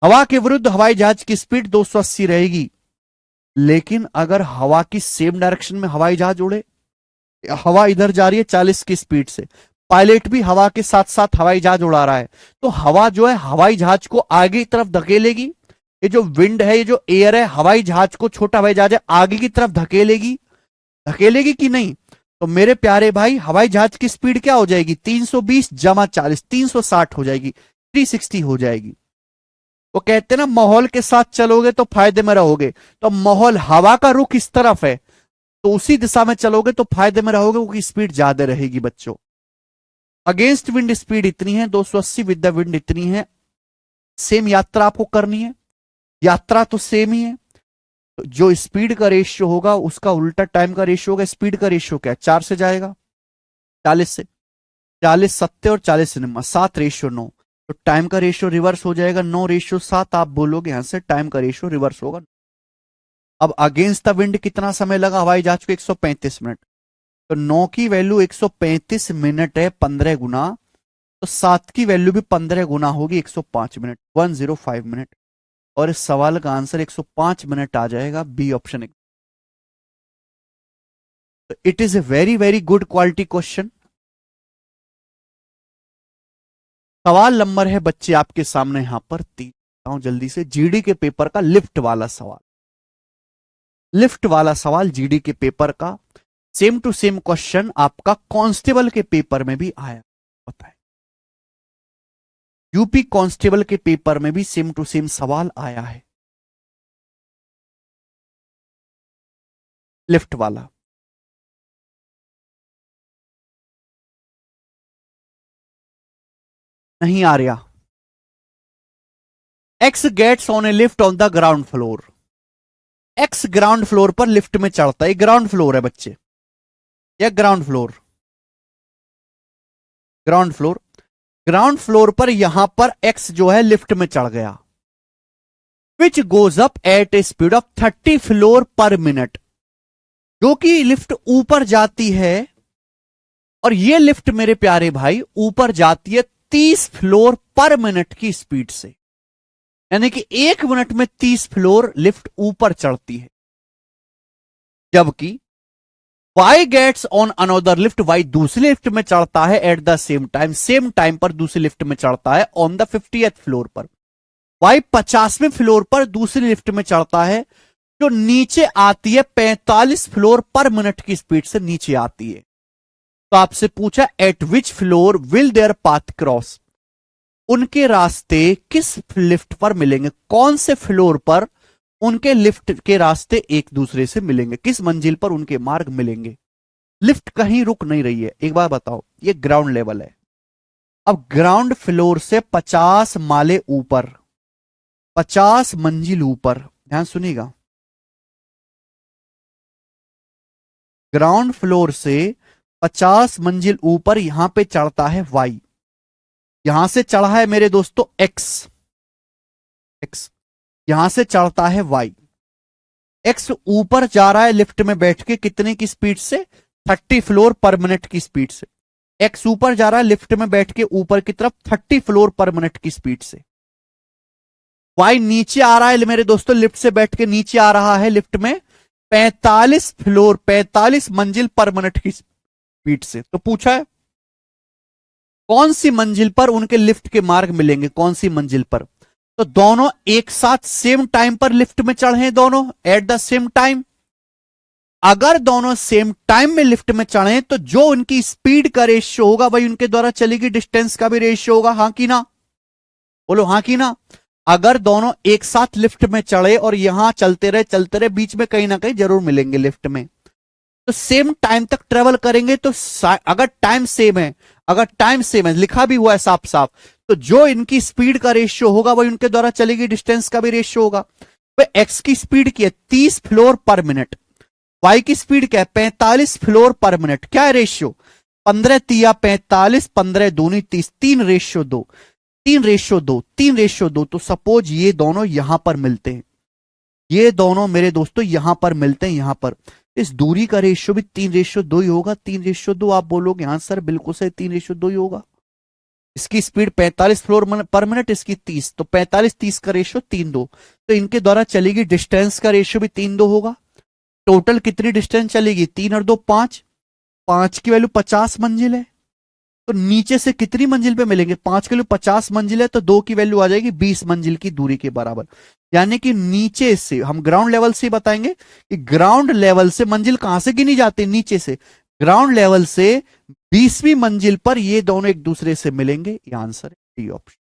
हवा के विरुद्ध हवाई जहाज की स्पीड 280 रहेगी। लेकिन अगर हवा की सेम डायरेक्शन में हवाई जहाज उड़े, हवा इधर जा रही है 40 की स्पीड से, पायलट भी हवा के साथ साथ हवाई जहाज उड़ा रहा है, तो हवा जो है हवाई जहाज को आगे की तरफ धकेलेगी। ये जो विंड है, ये जो एयर है, हवाई जहाज को, छोटा हवाई जहाज है, आगे की तरफ धकेलेगी, धकेलेगी कि नहीं? तो मेरे प्यारे भाई हवाई जहाज की स्पीड क्या हो जाएगी? 320 जमा 40, 360 हो जाएगी, 360 हो जाएगी। वो कहते हैं ना माहौल के साथ चलोगे तो फायदे में रहोगे, तो माहौल हवा का रुख इस तरफ है तो उसी दिशा में चलोगे तो फायदे में रहोगे, क्योंकि स्पीड ज्यादा रहेगी बच्चों। अगेंस्ट विंड स्पीड इतनी है 280, विद द विंड इतनी है। सेम यात्रा आपको करनी है, यात्रा तो सेम ही है, तो जो स्पीड का रेशियो होगा उसका उल्टा टाइम का रेशियो होगा। स्पीड का रेशियो क्या है? 4 से जाएगा, 40 से, 40 सत्ते और 40 निम्मा, 7 रेशियो 9, तो टाइम का रेशियो रिवर्स हो जाएगा, 9 रेशियो 7 आप बोलोगे, यहां से टाइम का रेशियो रिवर्स होगा। अब अगेंस्ट द विंड कितना समय लगा हवाई जहाज को? 135 मिनट, तो 9 की वैल्यू 135 मिनट है 15 गुना, तो 7 की वैल्यू भी 15 गुना होगी, 105 मिनट, 105 मिनट। और इस सवाल का आंसर 105 मिनट आ जाएगा, B option. It is a very very good quality question. सवाल नंबर है बच्चे आपके सामने यहां पर 3, जल्दी से, जीडी के पेपर का लिफ्ट वाला सवाल, लिफ्ट वाला सवाल जीडी के पेपर का, सेम टू सेम क्वेश्चन आपका कांस्टेबल के पेपर में भी आया होता है, यूपी कांस्टेबल के पेपर में भी सेम टू सेम सवाल आया है, लिफ्ट वाला। नहीं आ रहा। X gets on a lift on the ground floor, X ground floor पर लिफ्ट में चढ़ता है, ग्राउंड फ्लोर है बच्चे, या ground floor, ground floor, ground floor पर यहां पर एक्स जो है लिफ्ट में चढ़ गया, which goes up at A speed of 30 floor पर मिनट, जो कि लिफ्ट ऊपर जाती है, और ये लिफ्ट मेरे प्यारे भाई ऊपर जाती है 30 फ्लोर पर मिनट की स्पीड से, यानी कि 1 मिनट में 30 फ्लोर लिफ्ट ऊपर चढ़ती है। जबकि Y gets on another lift, Y दूसरी लिफ्ट में चढ़ता है at the same time, same time पर दूसरी लिफ्ट में चढ़ता है ऑन द 50th फ्लोर पर, वाई 50वें फ्लोर पर दूसरी लिफ्ट में चढ़ता है जो नीचे आती है 45 फ्लोर पर मिनट की स्पीड से नीचे आती है। तो आपसे पूछा eight which floor will there path cross, उनके रास्ते किस लिफ्ट पर मिलेंगे, कौन से फ्लोर पर उनके लिफ्ट के रास्ते एक दूसरे से मिलेंगे, किस मंजिल पर उनके मार्ग मिलेंगे। लिफ्ट कहीं रुक नहीं रही है। एक बार बताओ, ये ग्राउंड लेवल है। अब ग्राउंड फ्लोर से 50 माले ऊपर, 50 मंजिल ऊपर, ध्यान सुनिएगा, ग्राउंड फ्लोर से 50 मंजिल ऊपर यहां पे चढ़ता है वाई, यहां से चढ़ा है मेरे दोस्तों एक्स, एक्स यहां से चढ़ता है वाई, एक्स ऊपर जा रहा है लिफ्ट में बैठ के कितने की स्पीड से, 30 फ्लोर पर मिनट की स्पीड से। एक्स ऊपर जा रहा है लिफ्ट में बैठ के ऊपर की तरफ 30 फ्लोर पर मिनट की स्पीड से। वाई नीचे आ रहा है मेरे दोस्तों, लिफ्ट से बैठ के नीचे आ रहा है लिफ्ट में 45 फ्लोर, 45 मंजिल पर मिनट की स्पीड से। तो पूछा है कौन सी मंजिल पर उनके लिफ्ट के मार्ग मिलेंगे, कौन सी मंजिल पर। तो दोनों एक साथ सेम टाइम पर लिफ्ट में चढ़े, दोनों एट द सेम टाइम। अगर दोनों सेम टाइम में लिफ्ट में चढ़े तो जो उनकी स्पीड का रेशियो होगा वही उनके द्वारा चलेगी डिस्टेंस का भी रेशियो होगा, हां कि ना, बोलो हां कि ना। अगर दोनों एक साथ लिफ्ट में चढ़े और यहां चलते रहे बीच में कहीं ना कहीं जरूर मिलेंगे लिफ्ट में, तो सेम टाइम तक ट्रेवल करेंगे। तो अगर टाइम सेम है, अगर टाइम सेम है, लिखा भी हुआ है साफ साफ, तो जो इनकी स्पीड का रेशियो होगा वही उनके द्वारा चलेगी डिस्टेंस का भी रेशियो होगा। तो एक्स की स्पीड की है 30 फ्लोर पर मिनट, वाई की स्पीड क्या है 45 फ्लोर पर मिनट, क्या है रेशियो 15 तिया 45, 15 दूनी 30, 3 रेशियो 2, 3 रेशियो 2, 3 रेशियो 2। तो सपोज ये दोनों यहां पर मिलते हैं, ये दोनों मेरे दोस्तों यहां पर मिलते हैं, यहां पर इस दूरी का रेशियो भी 3 रेशियो 2 ही होगा, 3 रेशियो 2। आप बोलोगे हाँ सर बिल्कुल सही, 3 रेशियो 2 ही होगा। इसकी स्पीड 45 फ्लोर पर मिनट, इसकी 30, तो 45 30 का रेशियो 3-2, तो इनके द्वारा चलेगी डिस्टेंस का रेशियो भी 3-2 होगा। टोटल कितनी डिस्टेंस चलेगी, 3 और 2 5, 5 की वैल्यू 50 मंजिल है। तो नीचे से कितनी मंजिल पे मिलेंगे, 5 की वैल्यू 50 मंजिल है, तो 2 की वैल्यू आ जाएगी 20 मंजिल की दूरी के बराबर। यानी कि नीचे से हम ग्राउंड लेवल से बताएंगे कि ग्राउंड लेवल से मंजिल कहां से गिनी जाती है, नीचे से। ग्राउंड लेवल से 20वीं मंजिल पर ये दोनों एक दूसरे से मिलेंगे, ये आंसर है डी ऑप्शन,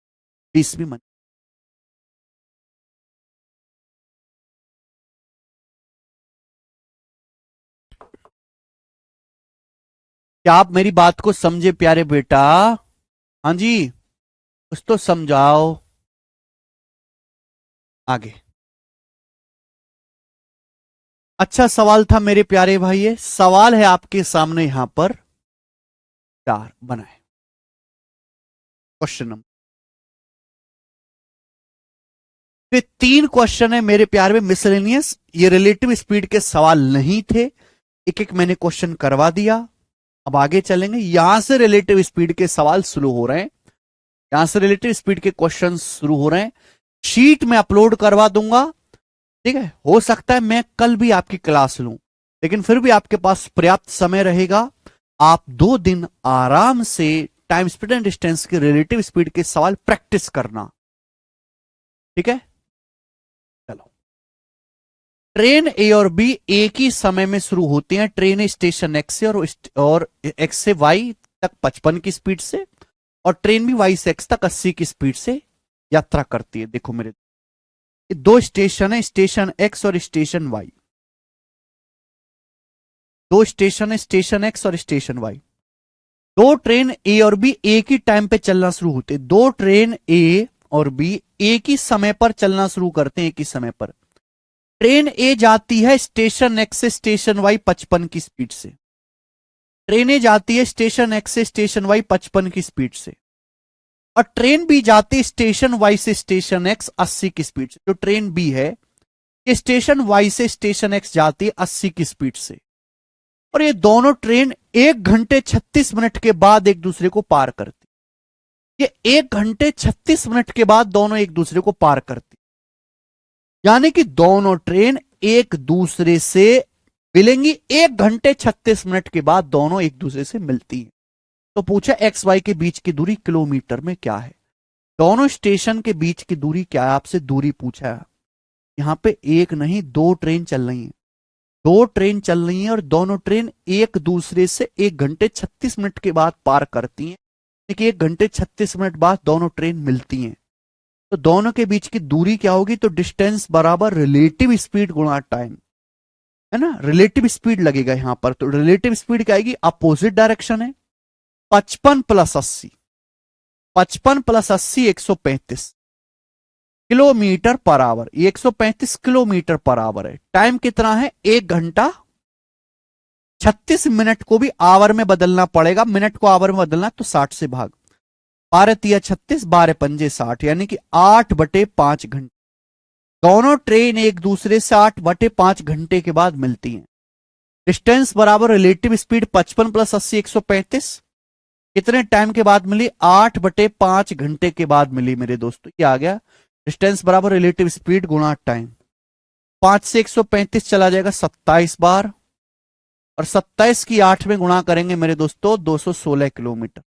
20वीं मंजिल। क्या आप मेरी बात को समझे प्यारे बेटा, हाँ जी, कुछ तो समझाओ आगे। अच्छा सवाल था मेरे प्यारे भाई, सवाल है आपके सामने यहां पर 4 बनाए क्वेश्चन नंबर, ये 3 क्वेश्चन है मेरे प्यारे में मिसलेनियस, ये रिलेटिव स्पीड के सवाल नहीं थे, एक एक मैंने क्वेश्चन करवा दिया। अब आगे चलेंगे, यहां से रिलेटिव स्पीड के सवाल शुरू हो रहे हैं, यहां से रिलेटिव स्पीड के क्वेश्चन शुरू हो रहे हैं। शीट में अपलोड करवा दूंगा, ठीक है। हो सकता है मैं कल भी आपकी क्लास लूं, लेकिन फिर भी आपके पास पर्याप्त समय रहेगा, आप 2 दिन आराम से टाइम स्पीड एंड डिस्टेंस के रिलेटिव स्पीड के सवाल प्रैक्टिस करना, ठीक है। चलो, ट्रेन ए और बी एक ही समय में शुरू होती हैं, ट्रेन स्टेशन एक्स से और एक्स से वाई तक 55 की स्पीड से, और ट्रेन भी वाई से एक्स तक 80 की स्पीड से यात्रा करती है। देखो मेरे, ये 2 स्टेशन है, स्टेशन एक्स और स्टेशन वाई, 2 स्टेशन है, स्टेशन एक्स और स्टेशन वाई। 2 ट्रेन ए और बी एक ही टाइम पे चलना शुरू होते, 2 ट्रेन ए और बी एक ही समय पर चलना शुरू करते हैं, एक ही समय पर। ट्रेन ए जाती है स्टेशन एक्स से स्टेशन वाई 55 की स्पीड से, ट्रेन ए जाती है स्टेशन एक्स से स्टेशन वाई 55 की स्पीड से, और ट्रेन बी जाती है स्टेशन वाई से स्टेशन एक्स 80 की स्पीड से। जो ट्रेन बी है ये स्टेशन वाई से स्टेशन एक्स जाती है 80 की स्पीड से, और ये दोनों ट्रेन 1 घंटे 36 मिनट के बाद एक दूसरे को पार करती, ये 1 घंटे 36 मिनट के बाद दोनों एक दूसरे को पार करती, यानी कि दोनों ट्रेन एक दूसरे से मिलेंगी 1 घंटे 36 मिनट के बाद दोनों एक दूसरे से मिलती हैं। तो पूछा एक्स वाई के बीच की दूरी किलोमीटर में क्या है, दोनों स्टेशन के बीच की दूरी क्या है, आपसे दूरी पूछा है। यहां पे एक नहीं 2 ट्रेन चल रही हैं, 2 ट्रेन चल रही हैं और दोनों ट्रेन एक दूसरे से 1 घंटे 36 मिनट के बाद पार करती हैं, देखिए 1 घंटे 36 मिनट बाद दोनों ट्रेन मिलती हैं, तो दोनों के बीच की दूरी क्या होगी, तो डिस्टेंस बराबर रिलेटिव स्पीड गुणा टाइम, है ना। रिलेटिव स्पीड लगेगा यहां पर, तो रिलेटिव स्पीड क्या आएगी, अपोजिट डायरेक्शन है, 55 + 80, 55 + 80 135 किलोमीटर पर आवर, ये 135 किलोमीटर पर आवर है। टाइम कितना है, 1 घंटा 36 मिनट को भी आवर में बदलना पड़ेगा, मिनट को आवर में बदलना तो 60 से भाग, 12×3 = 36, 12×5 = 60, यानी कि 8/5 घंटे। दोनों ट्रेन एक दूसरे से 8/5 घंटे के बाद मिलती हैं। डिस्टेंस बराबर रिलेटिव स्पीड 55 + 80 135, कितने टाइम के बाद मिली, 8/5 घंटे के बाद मिली मेरे दोस्तों। ये आ गया डिस्टेंस बराबर रिलेटिव स्पीड गुणा टाइम। 5 से 135 चला जाएगा 27 बार, और 27 की 8 में गुणा करेंगे मेरे दोस्तों 216 किलोमीटर,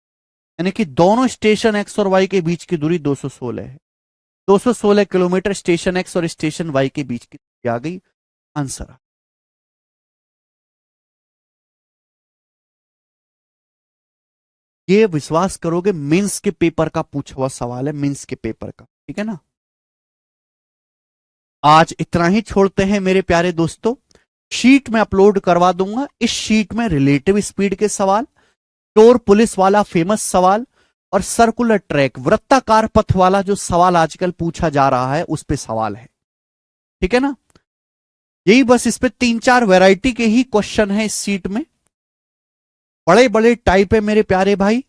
यानी कि दोनों स्टेशन एक्स और वाई के बीच की दूरी 216 है। 216 किलोमीटर स्टेशन एक्स और स्टेशन वाई के बीच की दूरी आ गई, आंसर। ये विश्वास करोगे मेंस के पेपर का पूछा हुआ सवाल है, मेंस के पेपर का, ठीक है ना। आज इतना ही छोड़ते हैं मेरे प्यारे दोस्तों, शीट में अपलोड करवा दूंगा। इस शीट में रिलेटिव स्पीड के सवाल, चोर पुलिस वाला फेमस सवाल, और सर्कुलर ट्रैक वृत्ताकार पथ वाला जो सवाल आजकल पूछा जा रहा है उस पे सवाल है, ठीक है ना। यही बस, इस पे 3-4 वैरायटी के ही क्वेश्चन है इस शीट में, बड़े बड़े टाइप है मेरे प्यारे भाई।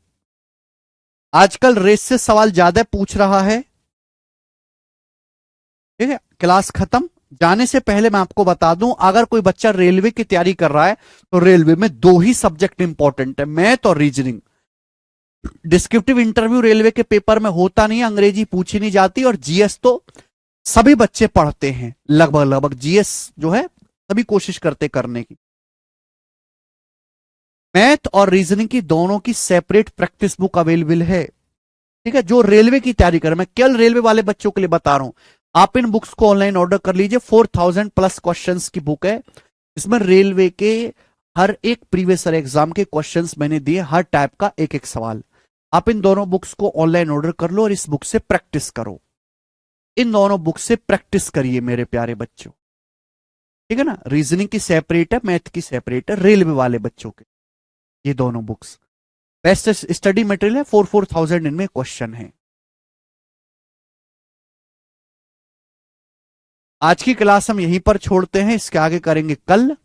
आजकल रेस से सवाल ज्यादा पूछ रहा है, ठीक है। क्लास खत्म जाने से पहले मैं आपको बता दूं, अगर कोई बच्चा रेलवे की तैयारी कर रहा है तो रेलवे में 2 ही सब्जेक्ट इंपॉर्टेंट है, मैथ और रीजनिंग। डिस्क्रिप्टिव इंटरव्यू रेलवे के पेपर में होता नहीं, अंग्रेजी पूछी नहीं जाती, और जीएस तो सभी बच्चे पढ़ते हैं, लगभग लगभग जीएस जो है सभी कोशिश करते करने की। मैथ और रीजनिंग की दोनों की सेपरेट प्रैक्टिस बुक अवेलेबल है, ठीक है। जो रेलवे की तैयारी कर, मैं केवल रेलवे वाले बच्चों के लिए बता रहा हूं, आप इन बुक्स को ऑनलाइन ऑर्डर कर लीजिए। 4000+ क्वेश्चंस की बुक है, इसमें रेलवे के हर एक प्रीवियस ईयर एग्जाम के क्वेश्चंस मैंने दिए, हर टाइप का एक एक सवाल। आप इन दोनों बुक्स को ऑनलाइन ऑर्डर कर लो और इस बुक से प्रैक्टिस करो, इन दोनों बुक से प्रैक्टिस करिए मेरे प्यारे बच्चों, ठीक है ना। रीजनिंग की सेपरेट है, मैथ की सेपरेट है, रेलवे वाले बच्चों के ये दोनों बुक्स बेस्ट स्टडी मटेरियल है। 4,000 इनमें क्वेश्चन है। आज की क्लास हम यहीं पर छोड़ते हैं, इसके आगे करेंगे कल।